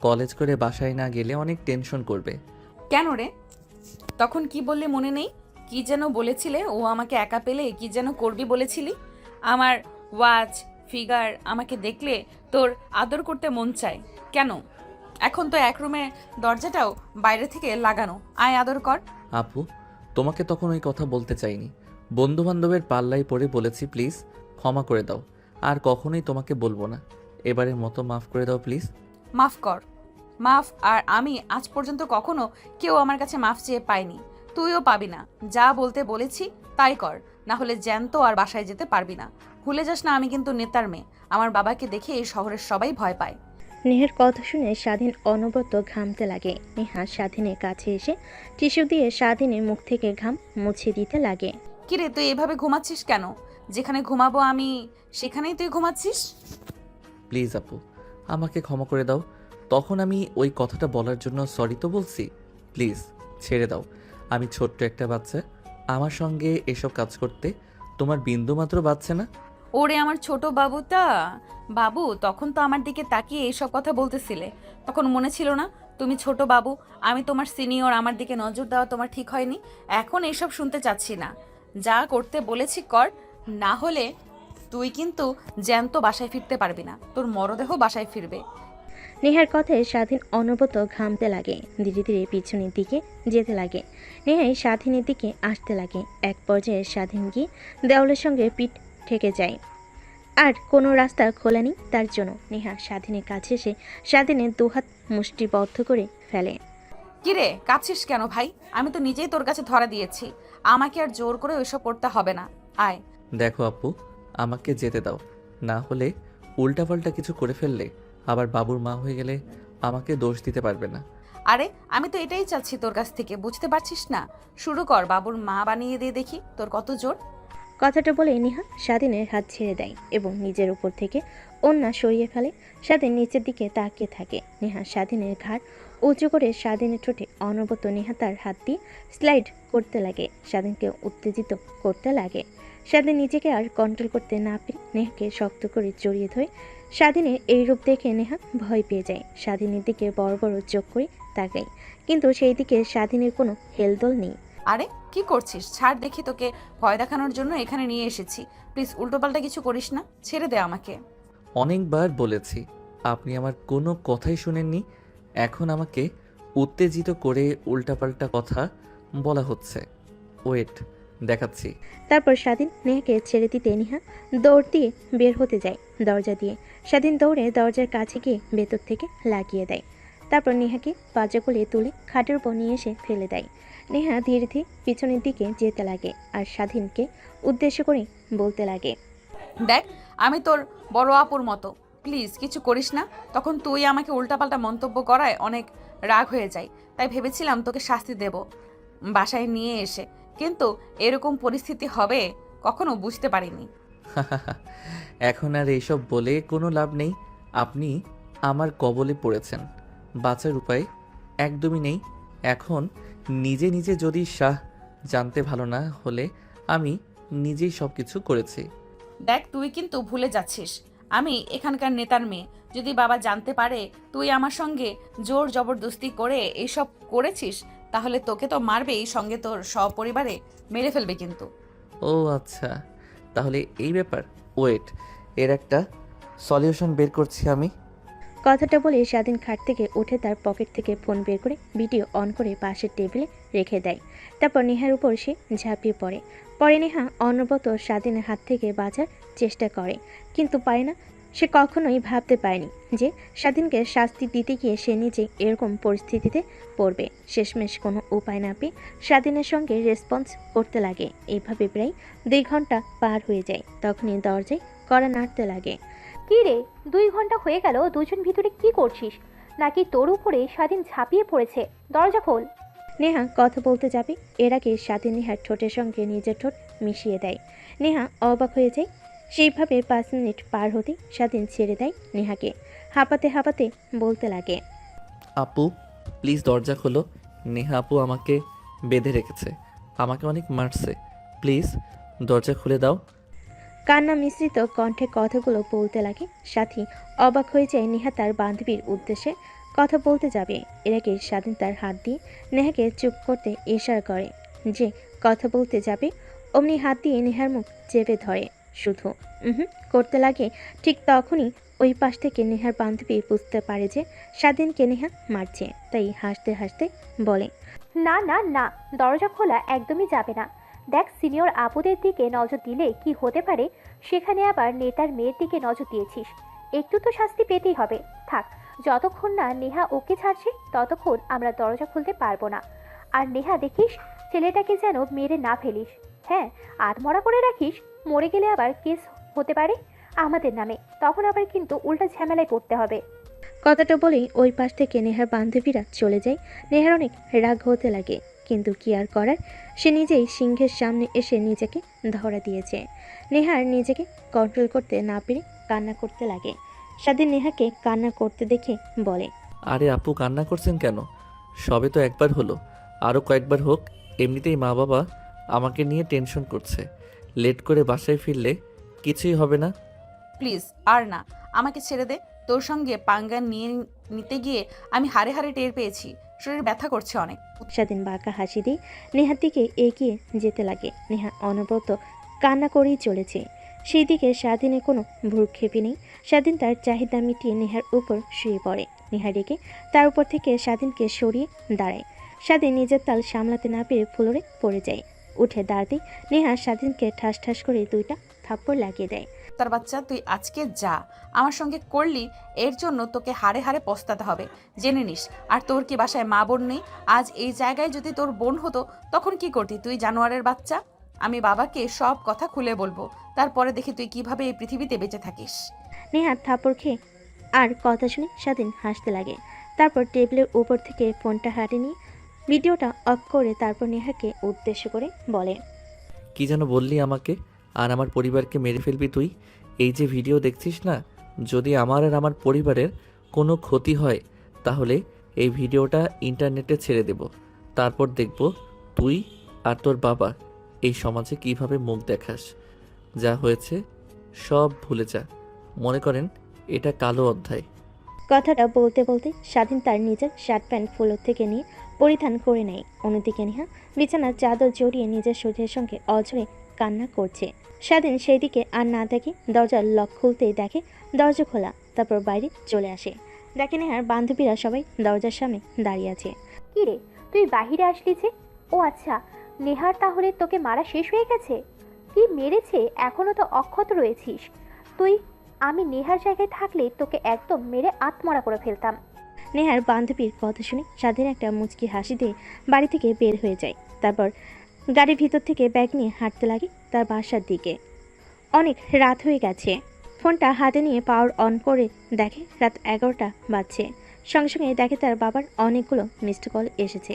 College করে বাসায় না গেলে অনেক টেনশন করবে। কেন রে? তখন কি বললে মনে নেই? কি যেন বলেছিলে, ও আমাকে একা পেলে কি যেন করবি বলেছিলি? আমার ওয়াচ ফিগার আমাকে দেখলে তোর আদর করতে মন চায় কেন? এখন তো এক রুমে দরজাটাও বাইরে থেকে লাগানো, আয় আদর কর। আপু, তোমাকে তখন ওই কথা বলতে চাইনি। বন্ধু বান্ধবের পাল্লায় পড়ে বলেছি, প্লিজ ক্ষমা করে দাও। আর কখনোই তোমাকে বলবো না। এবারের মতো মাফ করে দাও প্লিজ। মাফ কর। মাফ? আর আমি আজ পর্যন্ত কখনো কেউ আমার কাছে মাফ চেয়ে পাইনি, তুইও পাবি না। যা বলতে বলেছি তাই কর, না হলে জ্যান্ত আর বাসায় যেতে পারবি না। ভুলে যাস না আমি কিন্তু নেতার মেয়ে। আমার বাবাকে দেখে এই শহরের সবাই ভয় পায়। নেহার কথা শুনে স্বাধীন অনবরত ঘামতে লাগে। নেহা স্বাধীনের কাছে এসে টিস্যু দিয়ে স্বাধীনের মুখ থেকে ঘাম মুছে দিতে লাগে। কিরে, তুই এভাবে ঘুমাচ্ছিস কেন? যেখানে ঘুমাবো আমি সেখানেই তুই ঘুমাচ্ছিস। প্লিজ আপু, আমাকে ক্ষমা করে দাও। তখন আমি ওই কথাটা বলার জন্য সরি তো বলছি। প্লিজ ছেড়ে দাও। আমি ছোট্ট একটা বাচ্চা। আমার সঙ্গে এসব কাজ করতে তোমার বিন্দুমাত্র বাচ্চা না। ওরে আমার ছোট বাবুটা। বাবু, তখন তো আমার দিকে তাকিয়ে এইসব কথা বলতেছিলে। তখন মনে ছিল না তুমি ছোট বাবু, আমি তোমার সিনিয়র, আমার দিকে নজর দেওয়া তোমার ঠিক হয়নি। এখন এইসব শুনতে চাচ্ছি না। যা করতে বলেছি কর, না হলে তুই কিন্তু জ্যান্ত বাসায় ফিরতে পারবি না, তোর মরদেহ বাসায় ফিরবে। নেহার কথায় স্বাধীন অনবরত ঘামতে লাগে। ধীরে ধীরে পিছনের দিকে যেতে লাগে। নেহাই স্বাধীনের দিকে আসতে লাগে। এক পর্যায়ে স্বাধীন গিয়ে দেওয়ালের সঙ্গে পিঠ ঠেকে যায়। আর কোনো রাস্তা খোলা নেই তার জন্য। নেহা স্বাধীনের কাছে এসে স্বাধীনের দুহাত মুষ্টিবদ্ধ করে ফেলে। কিরে, কাঁদছিস কেন ভাই? আমি তো নিজেই তোর কাছে ধরা দিয়েছি, আমাকে আর জোর করে ওইসব করতে হবে না। আয়। দেখো আপু, আমাকে যেতে দাও। না হলে উল্টাপাল্টা কিছু করে ফেললে আবার বাবুর মা হয়ে গেলে আমাকে দোষ দিতে পারবে না। আরে আমি তো এটাই চাচ্ছি তোর কাছ থেকে, বুঝতে পারছিস না? শুরু কর, বাবুর মা বানিয়ে দিয়ে দেখি তোর কত জোর। কথাটা বলে নেহা স্বাধীনের হাত ছেড়ে দেয় এবং নিজের উপর থেকে ওড়না সরিয়ে ফেলে। স্বাধীন নিচের দিকে তাকিয়ে থাকে। নেহা স্বাধীনের ঘাড় উঁচু করে স্বাধীনের ঠোঁটে অনবরত নেহা তার হাত দিয়ে স্লাইড করতে লাগে, স্বাধীনকে উত্তেজিত করতে লাগে। স্বাধীন নিজেকে আর কন্ট্রোল করতে না পেরে নেহাকে শক্ত করে জড়িয়ে ধরে। স্বাধীনের এই রূপ দেখে নেহা ভয় পেয়ে যায়। স্বাধীনের দিকে বড় বড় চোখ করে তাকায়, কিন্তু সেই দিকে স্বাধীনের কোনো হেলদোল নেই। আরে কি করছিস? ছাড় দেখি, তোকে ভয় দেখানোর জন্য এখানে নিয়ে এসেছি। প্লিজ উল্টোপাল্টা কিছু করিস না, ছেড়ে দে আমাকে। অনেকবার বলেছি, আপনি আমার কোনো কথাই শুনেননি। এখন আমাকে উত্তেজিত করে উল্টাপাল্টা কথা বলা হচ্ছে। ওয়েট, দেখাচ্ছি। তারপর স্বাধীন নেহাকে ছেড়ে দিতে নেহা দৌড় দিয়ে বের হতে যায় দরজা দিয়ে। স্বাধীন দৌড়ে দরজার কাছে গিয়ে ভেতর থেকে লাগিয়ে দেয়। তারপর নেহাকে পাজা কোলে তুলে খাটের উপর নিয়ে এসে ফেলে দেয়। নেহা ধীরে ধীরে পিছনের দিকে যেতে লাগে আর স্বাধীনকে উদ্দেশ্য করে বলতে লাগে। দেখ, আমি তোর বড় আপুর মতো, প্লিজ কিছু করিস না। তখন তুই আমাকে উল্টাপাল্টা মন্তব্য করায় অনেক রাগ হয়ে যায়, তাই ভেবেছিলাম তোকে শাস্তি দেব বাসায় নিয়ে এসে, কিন্তু এরকম পরিস্থিতি হবে কখনো বুঝতে পারিনি। এখন আর এইসব বলে কোনো লাভ নেই। আপনি আমার কবলে পড়েছেন, বাঁচার উপায় একদমই নেই। এখন নিজে নিজে যদি জানতে ভালো না হলে আমি নিজেই সব কিছু করেছি। দেখ, তুই কিন্তু ভুলে যাচ্ছিস আমি এখানকার নেতার মেয়ে। যদি বাবা জানতে পারে তুই আমার সঙ্গে জোর জবরদস্তি করে এইসব করেছিস, তাহলে তোকে তো মারবেই, সঙ্গে তোর সপরিবারে মেরে ফেলবে কিন্তু। ও আচ্ছা, তাহলে এই ব্যাপার। ওয়েট, এর একটা সলিউশন বের করছি আমি। কথাটা বলে স্বাধীন খাট থেকে উঠে তার পকেট থেকে ফোন বের করে ভিডিও অন করে পাশের টেবিলে রেখে দেয়। তারপর নেহার উপর সে ঝাঁপিয়ে পড়ে। পরে নেহা অনবরত স্বাধীনের হাত থেকে বাঁচার চেষ্টা করে, কিন্তু পারে না। সে কখনোই ভাবতে পারেনি যে স্বাধীনকে শাস্তি দিতে গিয়ে সে নিজে এরকম পরিস্থিতিতে পড়বে। শেষমেশ কোনো উপায় না পেয়ে স্বাধীনের সঙ্গে রেসপন্স করতে লাগে। এইভাবে প্রায় 2 ঘন্টা পার হয়ে যায়। তখনই দরজায় কড়া নাড়তে লাগে। কি রে, 2 ঘন্টা হয়ে গেল, দুজন ভিতরে কি করছিস? নাকি তোর উপরে স্বাধীন ঝাঁপিয়ে পড়েছে? দরজা খোল। নেহা কথা বলতে যাবে, এর আগে স্বাধীন নেহার ঠোঁটের সঙ্গে নিজের ঠোঁট মিশিয়ে দেয়। নেহা অবাক হয়ে যায়। সেইভাবে 5 মিনিট পার হতে স্বাধীন ছেড়ে দেয় নেহাকে। হাঁপাতে হাঁপাতে বলতে লাগে। আপু, প্লিজ দরজা খোলো। নেহা আপু আমাকে বেঁধে রেখেছে, আমাকে অনেক মারছে। প্লিজ দরজা খুলে দাও। কান্না মিশ্রিত কণ্ঠে কথাগুলো বলতে লাগে। সাথী অবাক হয়ে যায় নেহা তার বান্ধবীর উদ্দেশ্যে কথা বলতে যাবে এর আগে স্বাধীন তার হাত দিয়ে নেহাকে চুপ করতে ইশারা করে যে কথা বলতে যাবে। অমনি হাত দিয়ে নেহার মুখ চেপে ধরে, শুধু করতে লাগে। ঠিক তখনই ওই পাশ থেকে নেহার বান্ধবী বুঝতে পারে যে স্বাধীনকে নেহা মারছে, তাই হাসতে হাসতে বলে, না না না, দরজা খোলা একদমই যাবে না। দেখ, সিনিয়র আপুদের দিকে নজর দিলে কি হতে পারে, সেখানে আবার নেতার মেয়ের দিকে নজর দিয়েছিস, একটু তো শাস্তি পেতেই হবে। থাক, যতক্ষণ না নেহা ওকে ছাড়ছে ততক্ষণ আমরা দরজা খুলতে পারবো না। আর নেহা দেখিস, ছেলেটাকে যেন মেরে না ফেলিস। হ্যাঁ, আধমরা করে রাখিস, মরে গেলে আবার কেস হতে পারে আমাদের নামে, তখন আবার কিন্তু উল্টা ঝামেলায় পড়তে হবে। কথাটা বলেই ওই পাশ থেকে নেহার বান্ধবীরা চলে যায়। নেহার অনেক রাগ হতে লাগে, কিন্তু কি আর করার, সে নিজেই সিংহের সামনে এসে নিজেকে ধরা দিয়েছে। নেহার নিজেকে কন্ট্রোল করতে না পেরে কান্না করতে লাগে। স্বাধীন নেহাকে কান্না করতে দেখে বলে, আরে আপু কান্না করছেন কেন? সবে তো একবার হলো, আরও কয়েকবার হোক। এমনিতেই মা বাবা আমাকে নিয়ে টেনশন করছে। লেট করে বাসায় ফিরলে কিছুই হবে না। প্লিজ আর না, আমাকে ছেড়ে দে। তোর সঙ্গে পাঙ্গা নিতে গিয়ে আমি হাড়ে হাড়ে টের পেয়েছি, শরীর ব্যথা করছে অনেক। স্বাধীন বাঁকা হাসি দিয়ে নেহার দিকে এগিয়ে যেতে লাগে। নেহা অনবরত কান্না করেই চলেছে। সেই দিকে স্বাধীনের কোনো ভ্রুক্ষেপই নেই। স্বাধীন তার চাহিদা মিটিয়ে নেহার উপর শুয়ে পড়ে। নেহা রেগে তার উপর থেকে স্বাধীনকে সরিয়ে দাঁড়ায়। স্বাধীন নিজের তাল সামলাতে না পেরে ফ্লোরে পড়ে যায়। উঠে দাঁড়াতেই নেহা স্বাধীনকে ঠাস ঠাস করে 2টা থাপ্পড় লাগিয়ে দেয়। তার বাচ্চা, তুই আজকে যা আমার সঙ্গে করলি, এর জন্য তোকে হাড়ে হাড়ে পস্তাতে হবে, জেনে নিস। আর তোর কি বাসায় মা বোন নেই? আজ এই জায়গায় যদি তোর বোন হতো তখন কি করতি তুই, জানোয়ারের বাচ্চা? আমি বাবাকে সব কথা খুলে বলবো, তারপরে দেখি তুই কিভাবে এই পৃথিবীতে বেঁচে থাকিস। নেহা থাপ্পড় খেয়ে আর কথা শুনে স্বাধীন হাসতে লাগে। তারপর টেবিলের উপর থেকে ফোনটা হাতে নিয়ে ভিডিওটা অফ করে তারপর নেহাকে উদ্দেশ্য করে বলে, কি যেন বললি আমাকে আর আমার পরিবারকে মেরে ফেলবি তুই? এই যে ভিডিও দেখছিস না, যদি আমার আর আমার পরিবারের কোনো ক্ষতি হয় তাহলে এই ভিডিওটা ইন্টারনেটে ছেড়ে দেব। তারপর দেখব তুই আর তোর বাবা এই সমাজে কিভাবে মুখ দেখাস। যা হয়েছে সব ভুলে যা। মনে করেন এটা কালো অধ্যায়। কথাটা বলতে বলতে স্বাধীন তার নিজের শার্ট প্যান্ট ফ্লোর থেকে নিয়ে পরিধান করে নেয়। অন্যদিকে নেহা বিছানার চাদর জড়িয়ে নিজের শরীরের সঙ্গে অঝরে কান্না করছে। স্বাধীন সেই দিকে আর না দেখে দরজার লক খুলতেই দেখে দরজা খোলা। তারপর বাইরে চলে আসে, দেখে নেহার বান্ধবীরা সবাই দরজার সামনে দাঁড়িয়ে আছে। কি রে, তুই বাহিরে আসলি যে? ও আচ্ছা, নেহার তাহলে তোকে মারা শেষ হয়ে গেছে? কি মেরেছে, এখনো তো অক্ষত রয়েছিস তুই। আমি নেহার জায়গায় থাকলে তোকে একদম মেরে আত্মরা করে ফেলতাম। নেহার বান্ধবীর কথা শুনে স্বাধীন একটা মুচকি হাসি দিয়ে বাড়ি থেকে বের হয়ে যায়। তারপর গাড়ির ভিতর থেকে ব্যাগ নিয়ে হাঁটতে লাগে তার বাসার দিকে। অনেক রাত হয়ে গেছে। ফোনটা হাতে নিয়ে পাওয়ার অন করে দেখে রাত 11টা বাজছে। সঙ্গে সঙ্গে দেখে তার বাবার অনেকগুলো মিসড কল এসেছে।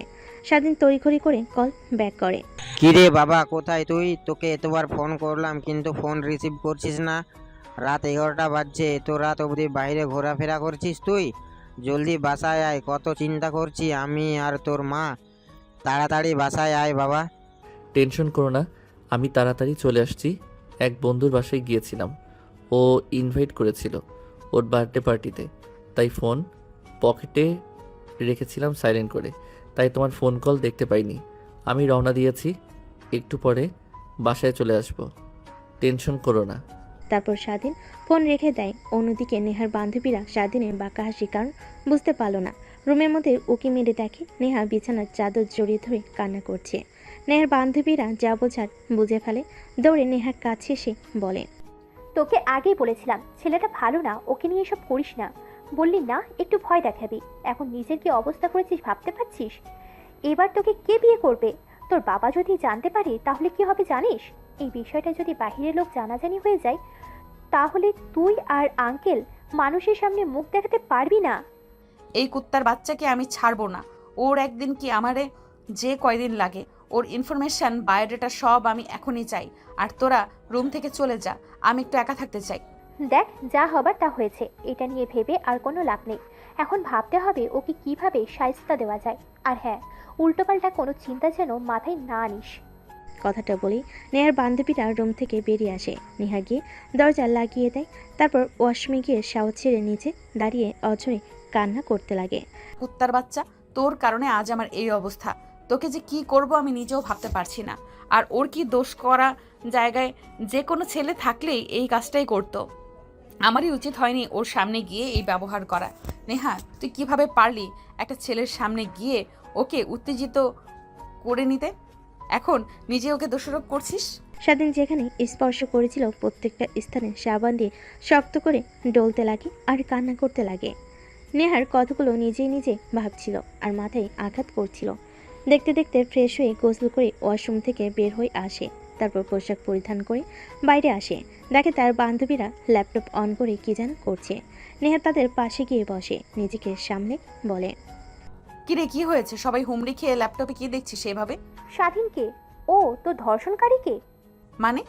স্বাধীন তড়িঘড়ি করে কল ব্যাক করে। কিরে বাবা, কোথায় তুই? তোকে এতবার ফোন করলাম কিন্তু ফোন রিসিভ করছিস না। রাত 11টা বাজছে, এত রাত অবধি বাইরে ঘোরাফেরা করছিস তুই? জলদি বাসায় আয়, কত চিন্তা করছি আমি আর তোর মা। তাড়াতাড়ি বাসায় আয় বাবা। টেনশন করো না, আমি তাড়াতাড়ি চলে আসছি। এক বন্ধুর বাসায় গিয়েছিলাম, ও ইনভাইট করেছিল ওর বার্থডে পার্টিতে, তাই ফোন পকেটে রেখেছিলাম সাইলেন্ট করে, তাই তোমার ফোন কল দেখতে পাইনি। আমি রওনা দিয়েছি, একটু পরে বাসায় চলে আসব, টেনশন করো না। তারপর স্বাধীন ফোন রেখে দেয়। অন্যদিকে নেহার বান্ধবীরা স্বাধীনের বাঁকা হাসির কারণ বুঝতে পারল না। রুমের মধ্যে উকি মেরে দেখে নেহা বিছানার চাদর জড়িয়ে ধরে কান্না করছে। নেহার বান্ধবীরা যা বোঝার বুঝে ফেলে, দৌড়ে নেহার কাছে এসে বলে, তোকে আগেই বলেছিলাম ছেলেটা ভালো না, ওকে নিয়ে এসব করিস না। বললি না একটু ভয় দেখাবি, এখন নিজের কি অবস্থা করেছিস ভাবতে পারছিস? এবার তোকে কে বিয়ে করবে? তোর বাবা যদি জানতে পারে তাহলে কি হবে জানিস? এই বিষয়টা যদি বাহিরের লোক জানাজানি হয়ে যায় তাহলে তুই আর আঙ্কেল মানুষের সামনে মুখ দেখাতে পারবি না। এই কুত্তার বাচ্চাকে আমি ছাড়বো না। ওর একদিন কি আমারে যে কয়দিন লাগে, ওর ইনফরমেশন বায়োডাটা সব আমি এখনই চাই। আর তোরা রুম থেকে চলে যা, আমি একটু একা থাকতে চাই। দেখ, যা হবার তা হয়েছে, এটা নিয়ে ভেবে আর কোনো লাভ নেই। এখন ভাবতে হবে ওকে কিভাবে শায়েস্তা দেওয়া যায়। আর হ্যাঁ, উল্টোপাল্টা কোনো চিন্তা যেন মাথায় না আনিস। কথাটা বলেই নেহার বান্ধবীরা রুম থেকে বেরিয়ে আসে। নেহা গিয়ে দরজা লাগিয়ে দেয়। তারপর ওয়াশরুমে গিয়ে শাওয়ার ছেড়ে নিচে দাঁড়িয়ে অঝরে কান্না করতে লাগে। কুত্তার বাচ্চা, তোর কারণে আজ আমার এই অবস্থা। তোকে যে কি করব আমি নিজেও ভাবতে পারছি না। আর ওর কি দোষ? করা জায়গায় যে কোনো ছেলে থাকলেই এই কাজটাই করতো। আমারই উচিত হয়নি ওর সামনে গিয়ে এই ব্যবহার করা। নেহা, তুই কিভাবে পারলি একটা ছেলের সামনে গিয়ে ওকে উত্তেজিত করে নিতে? এখন নিজে ওকে দোষারোপ করছিস। স্বাধীন যেখানে স্পর্শ করেছিল প্রত্যেকটা স্থানে সাবান দিয়ে শক্ত করে ডলতে লাগে আর কান্না করতে লাগে। নেহার কথাগুলো নিজেই নিজে ভাবছিল আর মাথায় আঘাত করছিল। দেখতে দেখতে ফ্রেশ হয়ে গোসল করে ওয়াশরুম থেকে বের হয়ে আসে। তারপর পোশাক পরিধান করে বাইরে আসে, দেখে তার বান্ধবীরা ল্যাপটপ অন করে কি যেন করছে। নেহা তাদের পাশে গিয়ে বসে, নিজেকে সামনে বলে, কিরে, কি হয়েছে? সবাই হুমড়ি খেয়ে ল্যাপটপে কি দেখছিস সেভাবে? স্বাধীনকে? ও তো ধর্ষণকারীকে? মানে?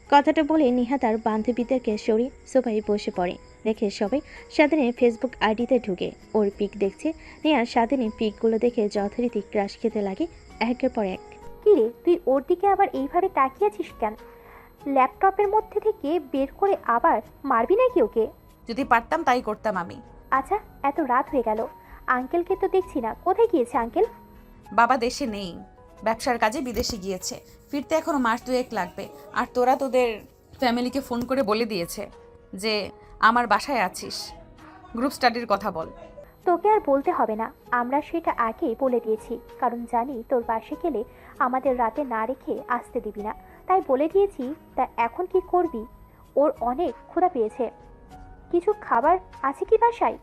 কথাটা বলে নেহা তার বান্ধবীদেরকে সরিয়ে সোফায় বসে পড়ে। দেখে সবাই স্বাধীনের ফেসবুক আইডিতে ঢুকে ওর পিক দেখছে। নেহা স্বাধীনের পিকগুলো দেখে যথারীতি ক্রাশ খেতে লাগে একের পর এক। কিরে, তুই ওর দিকে আবার এইভাবে তাকিয়ে আছিস কেন? ল্যাপটপের মধ্যে থেকে বের করে আবার মারবি নাকি ওকে? যদি পারতাম তাই করতাম আমি। আচ্ছা, এত রাত হয়ে গেল, আঙ্কেলকে তো দেখছি না, কোথায় গিয়েছে আঙ্কেল? বাবা দেশে নেই, ব্যবসার কাজে বিদেশে গিয়েছে। ফিরতে এখনো মাস দুয়েক লাগবে। আর তোরা তোদের ফ্যামিলিকে ফোন করে বলে দিয়েছে যে আমার বাসায় আছিস। গ্রুপ স্টাডির কথা বল। তোকে আর বলতে হবে না, আমরা সেটা আগেই বলে দিয়েছি, কারণ জানি তোর বাসে গেলে আমাদের রাতে না রেখে আসতে দিবি না, তাই বলে দিয়েছি। তা এখন কি করবি? ওর অনেক ক্ষুধা পেয়েছে, কিছু খাবার আছে কি বাসায়?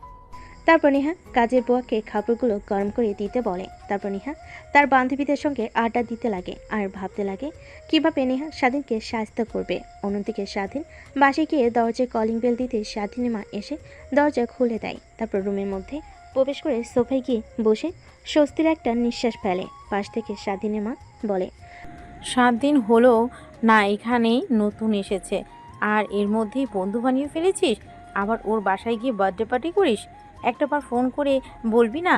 তারপর নেহা কাজের বুয়াকে খাবারগুলো গরম করে দিতে বলে। তারপর নেহা তার বান্ধবীদের সঙ্গে আড্ডা দিতে লাগে আর ভাবতে লাগে কিভাবে নেহা স্বাধীনকে সাহায্য করবে। অন্যদিকে স্বাধীন বাসে গিয়ে দরজায় কলিং বেল দিতে স্বাধীনের মা এসে দরজা খুলে দেয়। তারপর রুমের মধ্যে প্রবেশ করে সোফায় গিয়ে বসে স্বস্তির একটা নিঃশ্বাস ফেলে। পাশ থেকে স্বাধীনের মা বলে, 7 দিন হলো না এখানেই নতুন এসেছে, আর এর মধ্যেই বন্ধু বানিয়ে ফেলেছিস। আবার ওর বাসায় গিয়ে বার্থডে পার্টি করিস। একটাবার ফোন করে বলবি না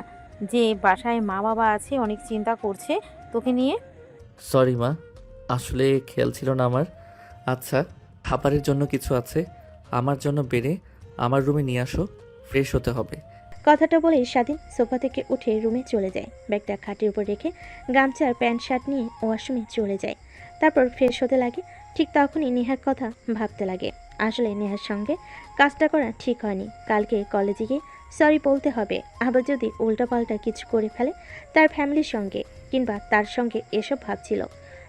যে বাসায় মা বাবা আছে, অনেক চিন্তা করছে তোকে নিয়ে? সরি মা, আসলে খেয়াল ছিল না আমার। আচ্ছা, খাবারের জন্য কিছু আছে, আমার জন্য বেড়ে আমার রুমে নিয়ে আসো, ফ্রেশ হতে হবে। কথাটা বলে স্বাধীন সোফা থেকে উঠে রুমে চলে যায়। ব্যাগটা খাটের উপর রেখে গামছা আর প্যান্ট শার্ট নিয়ে ওয়াশরুমে চলে যায়। তারপর ফ্রেশ হতে লাগে। ঠিক তখনই নেহার কথা ভাবতে লাগে। আসলে নেহার সঙ্গে কাজটা করা ঠিক হয়নি। কালকে কলেজে গিয়ে সরি বলতে হবে। আবার যদি উল্টাপাল্টা কিছু করে ফেলে তার ফ্যামিলির সঙ্গে কিংবা তার সঙ্গে, এসব ভাবছিল।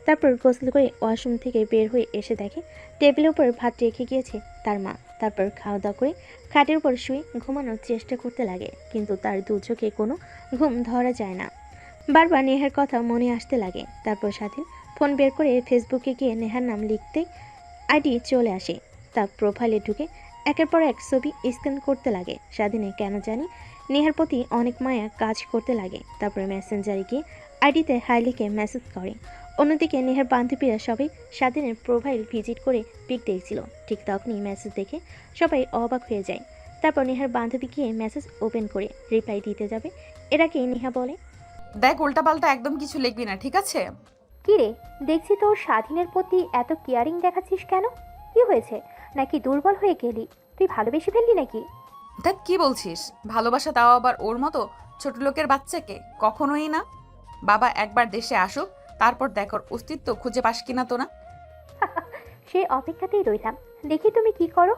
তারপর গোসল করে ওয়াশরুম থেকে বের হয়ে এসে দেখে টেবিলের উপর ভাত রেখে গিয়েছে তার মা। তারপর খাওয়া দাওয়া করে খাটের উপর শুয়ে ঘুমানোর চেষ্টা করতে লাগে, কিন্তু তার দু চোখে কোনো ঘুম ধরা যায় না। বারবার নেহার কথা মনে আসতে লাগে। তারপর স্বাধীন ফোন বের করে ফেসবুকে গিয়ে নেহার নাম লিখতে আইডি চলে আসে। তার প্রোফাইলে ঢুকে একের পর এক ছবি স্ক্যান করতে লাগে। স্বাধীনে কেন জানি নেহার প্রতি অনেক মায়া কাজ করতে লাগে। তারপর মেসেঞ্জারে গিয়ে আইডিতে হাই লিখে মেসেজ করে। অন্যদিকে নেহার বান্ধবীরা সবাই স্বাধীনের প্রোফাইল ভিজিট করে পিক দেখছিল। ঠিক তখনই মেসেজ দেখে সবাই অবাক হয়ে যায়। তারপর নেহার বান্ধবী গিয়ে মেসেজ ওপেন করে রিপ্লাই দিতে যাবে, এর আগে নেহা বলে, দেখ, উল্টাপাল্টা একদম কিছু লিখবি না, ঠিক আছে? কিরে, দেখছি তোর স্বাধীনের প্রতি এত কেয়ারিং দেখাচ্ছিস কেন? কি হয়েছে? নাকি দুর্বল হয়ে গেলি? তুই ভালোবেসে ফেললি নাকি? দেখ, কি বলছিস? ভালোবাসা, তাও আবার ওর মতো ছোট লোকের বাচ্চাকে? কখনোই না। বাবা একবার দেশে আসুক, তারপর দেখ ওর অস্তিত্ব খুঁজে পাস কিনা তোরা। সেই অপেক্ষাতেই রইলাম, দেখি তুমি কি করো।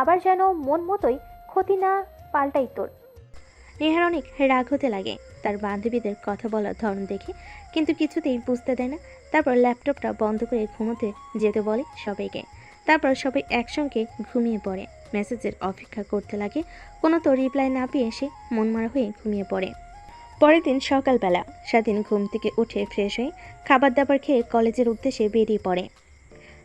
আবার যেন মন মতোই ক্ষতি না পাল্টাই তোর। নেহার অনেক রাগ হতে লাগে তার বান্ধবীদের কথা বলার ধরন দেখে, কিন্তু কিছুতেই বুঝতে দেয় না। তারপর ল্যাপটপটা বন্ধ করে ঘুমোতে যেতে বলে সবাইকে। তারপর সবাই একসঙ্গে ঘুমিয়ে পড়ে। মেসেজের অপেক্ষা করতে লাগে, কোনো তো রিপ্লাই না পেয়ে এসে মনমারা হয়ে ঘুমিয়ে পড়ে। পরের দিন সকালবেলা স্বাধীন ঘুম থেকে উঠে ফ্রেশ হয়ে খাবার দাবার খেয়ে কলেজের উদ্দেশ্যে বেরিয়ে পড়ে।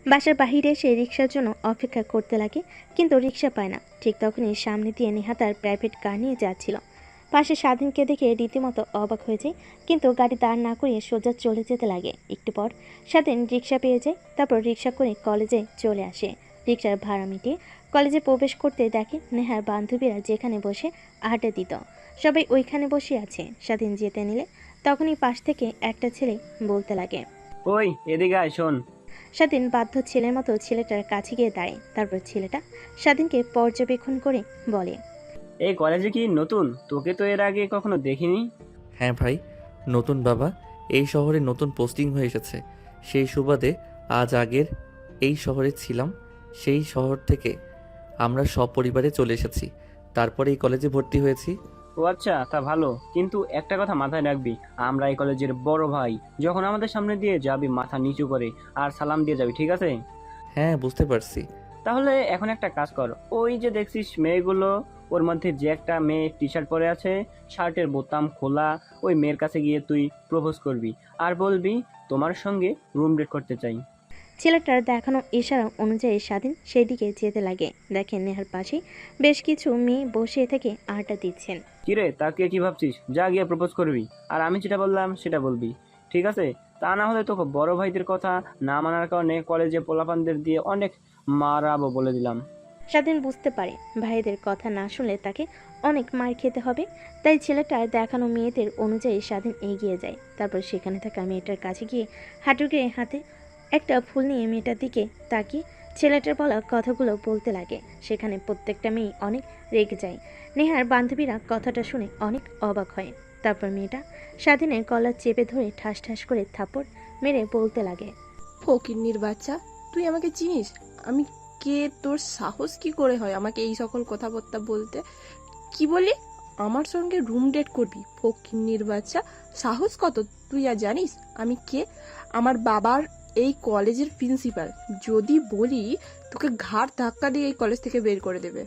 বাসার বাহিরে এসে রিক্সার জন্য অপেক্ষা করতে লাগে, কিন্তু রিক্সা পায় না। ঠিক তখনই সামনে দিয়ে নেহা তার প্রাইভেট কার নিয়ে যাচ্ছিল। পাশে স্বাধীনকে দেখে রীতিমতো অবাক হয়ে যায়, কিন্তু গাড়ি দাঁড় না করিয়ে সোজা চলে যেতে লাগে। একটু পর স্বাধীন রিক্সা পেয়ে যায়। তারপর রিক্সা করে কলেজে চলে আসে। রিক্সার ভাড়া মিটিয়ে কলেজে প্রবেশ করতে দেখে নেহার বান্ধবীরা যেখানে বসে আড্ডা দিত সবাই ওইখানে বসে আছে। স্বাধীন যেতে নিলে তখনই পাশ থেকে একটা ছেলে বলতে লাগে, ওই এদিকে আয়, শোন। স্বাধীন বাধ্য ছেলের মতো ছেলেটার কাছে গিয়ে দাঁড়ায়। তারপর ছেলেটা স্বাধীনকে পর্যবেক্ষণ করে বলে, এই কলেজে কি নতুন? তোকে তো এর আগে কখনো দেখিনি। হ্যাঁ ভাই, নতুন বাবা। এই শহরে নতুন পোস্টিং হয়ে এসেছে। সেই সুবাদে আজ আগের এই শহরে ছিলাম। সেই শহর থেকে আমরা সপরিবারে চলে এসেছি। তারপরে এই কলেজে ভর্তি হয়েছি। ও আচ্ছা, তা ভালো। কিন্তু একটা কথা মাথায় রাখবি, আমরা এই কলেজের বড় ভাই। যখন আমাদের সামনে দিয়ে যাবি মাথা নিচু করে আর সালাম দিয়ে যাবি, ঠিক আছে? হ্যাঁ, বুঝতে পারছি। তাহলে এখন একটা কাজ কর, ওই যে দেখছিস মেয়েগুলো, ওর মধ্যে যে একটা মেয়ে টি শার্ট পরে আছে, শার্টের বোতাম খোলা, ওই মেয়ের কাছে গিয়ে তুই প্রপোজ করবি আর বলবি তোমার সঙ্গে রুম ডেট করতে চাই। ছেলেটার দেখানো ইশারা অনুযায়ী স্বাধীন সেই দিকে যেতে লাগে। দেখেন নেহার পাশে বেশ কিছু মেয়ে বসে থেকে আড্ডা দিচ্ছেন। কিরে, তাকে কি ভাবছিস? যা গিয়ে প্রপোজ করবি, আর আমি যেটা বললাম সেটা বলবি, ঠিক আছে? তা না হলে তো বড় ভাইদের কথা না মানার কারণে কলেজে পোলাপানদের দিয়ে অনেক মারাবো বলে দিলাম। স্বাধীন বুঝতে পারে ভাইদের কথা না শুনলে তাকে অনেক মার খেতে হবে, তাই ছেলেটার দেখানো মেয়েদের অনুযায়ী স্বাধীন এগিয়ে যায়। তারপর সেখানে থাকা মেয়েটার কাছে গিয়ে হাঁটু গেড়ে হাতে একটা ফুল নিয়ে মেয়েটার দিকে তাকিয়ে ছেলেটার বলা কথাগুলো বলতে লাগে। সেখানে প্রত্যেকটা মেয়ে অনেক রেগে যায়। নেহার বান্ধবীরা কথাটা শুনে অনেক অবাক হয়। তারপর মেয়েটা স্বাধীনের গলা চেপে ধরে ঠাস ঠাস করে থাপড় মেরে বলতে লাগে, ফকিন্নির বাচ্চা, তুই আমাকে চিনিস? আমি কে? তোর সাহস কি করে হয় আমাকে এই সকল কথাবার্তা বলতে? কি বলি? আমার সঙ্গে রুম ডেট করবি? ফকিন্নির বাচ্চা, সাহস কত? তুই আর জানিস আমি কে? আমার বাবার এই কলেজের প্রিন্সিপাল। যদি বলি তোকে ঘাড় ধাক্কা দিয়ে এই কলেজ থেকে বের করে দেবে।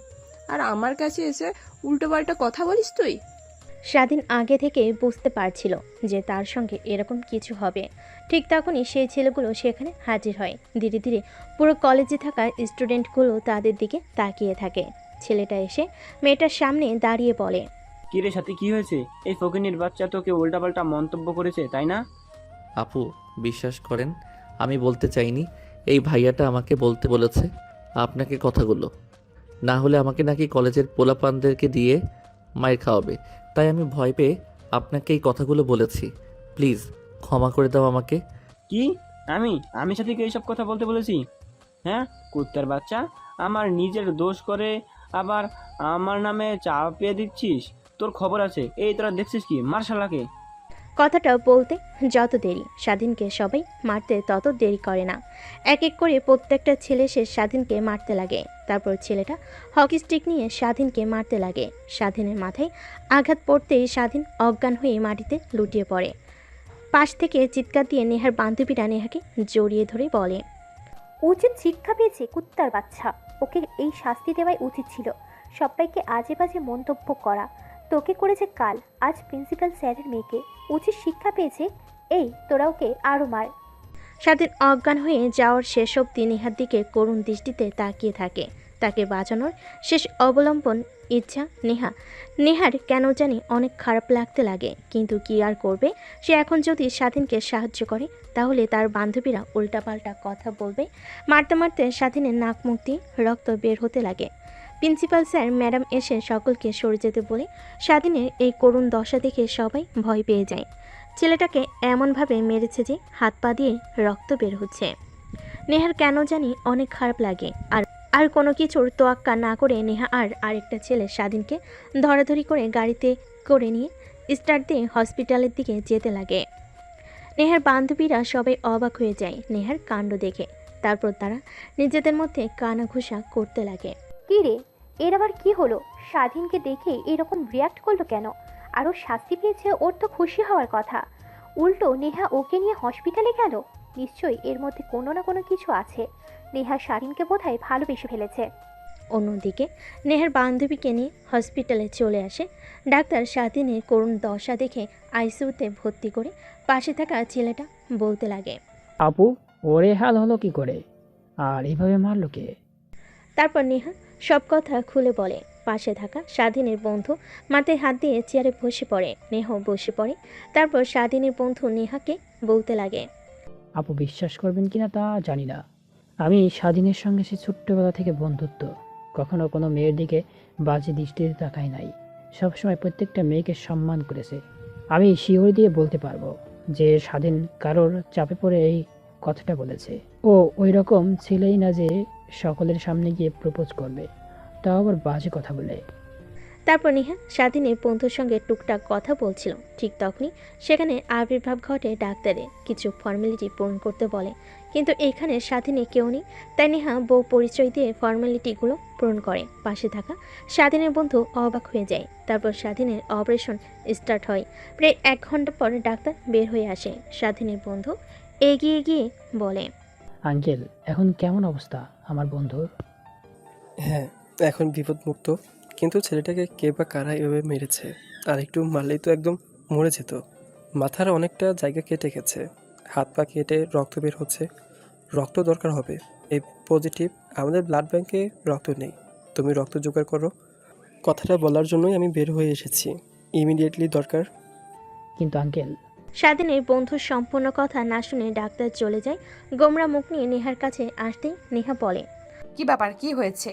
আর আমার কাছে এসে উল্টোপাল্টা কথা বলিস তুই? স্বাধীন আগে থেকে বুঝতে পারছিল যে তার সঙ্গে এরকম কিছু হবে। ঠিক তখনই সেই ছেলেগুলো সেখানে হাজির হয়। ধীরে ধীরে পুরো কলেজে থাকা স্টুডেন্টগুলো তাদের দিকে তাকিয়ে থাকে। ছেলেটা এসে মেয়েটার সামনে দাঁড়িয়ে বলে, কিরে সাথে, কি হয়েছে? এই ফকিনীর বাচ্চা তোকে উল্টাপাল্টা মন্তব্য করেছে, তাই না? আপু, বিশ্বাস করেন, আমি বলতে চাইনি। এই ভাইয়াটা আমাকে বলতে বলেছে আপনাকে কথাগুলো। না হলে আমাকে নাকি কলেজের পোলাপানদেরকে দিয়ে মায়ের খাওয়াবে। তাই আমি ভয় পেয়ে আপনাকে এই কথাগুলো বলেছি। প্লিজ ক্ষমা করে দাও আমাকে। কি? আমি আমি সাথীকে এইসব কথা বলতে বলেছি? হ্যাঁ, কুত্তার বাচ্চা, আমার নিজের দোষ করে আবার আমার নামে চাপিয়ে দিচ্ছিস? তোর খবর আছে। এই তোরা দেখছিস কি, মার্শালাকে। কথাটা বলতে যত দেরি স্বাধীনকে সবাই মারতে তত দেরি করে না। এক এক করে প্রত্যেকটা ছেলে সে স্বাধীনকে মারতে লাগে। তারপর ছেলেটা হকি স্টিক নিয়ে স্বাধীনকে মারতে লাগে। স্বাধীনের মাথায় আঘাত পড়তেই স্বাধীন অজ্ঞান হয়ে মাটিতে লুটিয়ে পড়ে। পাশ থেকে চিৎকার দিয়ে নেহার বান্ধবীরা নেহাকে জড়িয়ে ধরে বলে, উচিত শিক্ষা পেয়েছে কুত্তার বাচ্চা। ওকে এই শাস্তি দেওয়াই উচিত ছিল। সবাইকে আজে বাজে মন্তব্য করা। তোকে করেছে কাল, আজ প্রিন্সিপাল স্যারের মেয়েকে। উচিত শিক্ষা পেয়েছে। এই তোরা ওকে আরো মার। স্বাধীন অজ্ঞান হয়ে যাওয়ার শেষ অবধি নেহার দিকে করুণ দৃষ্টিতে তাকিয়ে থাকে। তাকে বাঁচানোর শেষ অবলম্বন ইচ্ছা নেহার কেন জানি অনেক খারাপ লাগতে লাগে। কিন্তু কি আর করবে? সে এখন যদি স্বাধীনকে সাহায্য করে তাহলে তার বান্ধবীরা উল্টাপাল্টা কথা বলবে। মারতে মারতে স্বাধীনের নাক মুখ দিয়ে রক্ত বের হতে লাগে। প্রিন্সিপাল স্যার ম্যাডাম এসে সকলকে সরে যেতে বলে স্বাধীনের এই করুণ দশা দেখে সবাই ভয় পেয়ে যায়। ছেলেটাকে এমনভাবে মেরেছে যে হাত পা দিয়ে রক্ত বের হচ্ছে। নেহার কেন জানি অনেক খারাপ লাগে। আর কোনো কিছুর তোয়াক্কা না করে নেহা আর আরেকটা ছেলে স্বাধীনকে ধরাধরি করে গাড়িতে করে নিয়ে স্টার্ট দিয়ে হসপিটালের দিকে যেতে লাগে। নেহার বান্ধবীরা সবাই অবাক হয়ে যায় নেহার কাণ্ড দেখে। তারপর তারা নিজেদের মধ্যে কানাঘুষা করতে লাগে। কি রে, এর আবার কি হলো? স্বাধীনকে দেখে এরকম রিয়াক্ট করলো কেন? আরও শাস্তি পেয়েছে, ওর তো খুশি হওয়ার কথা। উল্টো নেহা ওকে নিয়ে হসপিটালে গেল। নিশ্চয়ই এর মধ্যে কোনো না কোনো কিছু আছে। নেহা শারিনকে বোধহয় ভালোবেসে ফেলেছে। অন্যদিকে নেহার বান্ধবীকে নিয়ে হসপিটালে চলে আসে। ডাক্তার স্বাধীনের করুণ দশা দেখে আইসিইউতে ভর্তি করে পাশে থাকা ছেলেটা বলতে লাগে, আপু, ওরে হাল হলো কি করে? আর এইভাবে মারলো কে? তারপর নেহা সব কথা খুলে বলে। পাশে থাকা স্বাধীনের বন্ধু মাথায় হাত দিয়ে চেয়ারে বসে পড়ে। নেহাও বসে পড়ে। তারপর স্বাধীনের বন্ধু নেহাকে বলতে লাগে, আপু, বিশ্বাস করবেন কিনা তা জানি না, আমি স্বাধীনের সঙ্গে সে ছোট্টবেলা থেকে বন্ধুত্ব। কখনো কোনো মেয়ের দিকে বাজে দৃষ্টিতে তাকাই নাই। সবসময় প্রত্যেকটা মেয়েকে সম্মান করেছে। আমি শিওর দিয়ে বলতে পারবো যে স্বাধীন কারোর চাপে পড়ে এই কথাটা বলেছে। ও ওই রকম ছেলেই না যে সকলের সামনে গিয়ে প্রপোজ করবে, তাও আবার বাজে কথা বলে। তারপর নেহা স্বাধীনের বন্ধুর সঙ্গে টুকটাক কথা বলছিল। ঠিক তখনই সেখানে আবির্ভাব ঘটে ডাক্তারের। কিছু ফর্মালিটি পূরণ করতে বলে, কিন্তু এখানে স্বাধীনে কেউ নেই। তাই নেহা বউ পরিচয় দিয়ে ফর্মালিটিগুলো পূরণ করে। পাশে থাকা স্বাধীনের বন্ধু অবাক হয়ে যায়। তারপর স্বাধীনের অপারেশন স্টার্ট হয়। প্রায় 1 ঘন্টা পর ডাক্তার বের হয়ে আসে। স্বাধীনের বন্ধু এগিয়ে গিয়ে বলে, আঙ্কেল, এখন কেমন অবস্থা আমার বন্ধুর? হ্যাঁ, এখন বিপদমুক্ত, কিন্তু ছেলেটাকে কে বা কারা এভাবে মেরেছে, আর একটু মারলেই তো একদম মরে যেত। মাথার অনেকটা জায়গা কেটে গেছে, হাত পা কেটে রক্ত বের হচ্ছে। রক্ত দরকার হবে। এই পজিটিভ, আমাদের ব্লাড ব্যাংকে রক্ত নেই, তুমি রক্ত জোগাড় করো। কথাটা বলার জন্যই আমি বের হয়ে এসেছি, ইমিডিয়েটলি দরকার। কিন্তু আঙ্কেল, স্বাধীনের বন্ধুর সম্পূর্ণ কথা না শুনে ডাক্তার চলে যায়। গোমরা মুখ নিয়ে নেহার কাছে আসতেই নেহা বলে, কি ব্যাপার, কি হয়েছে?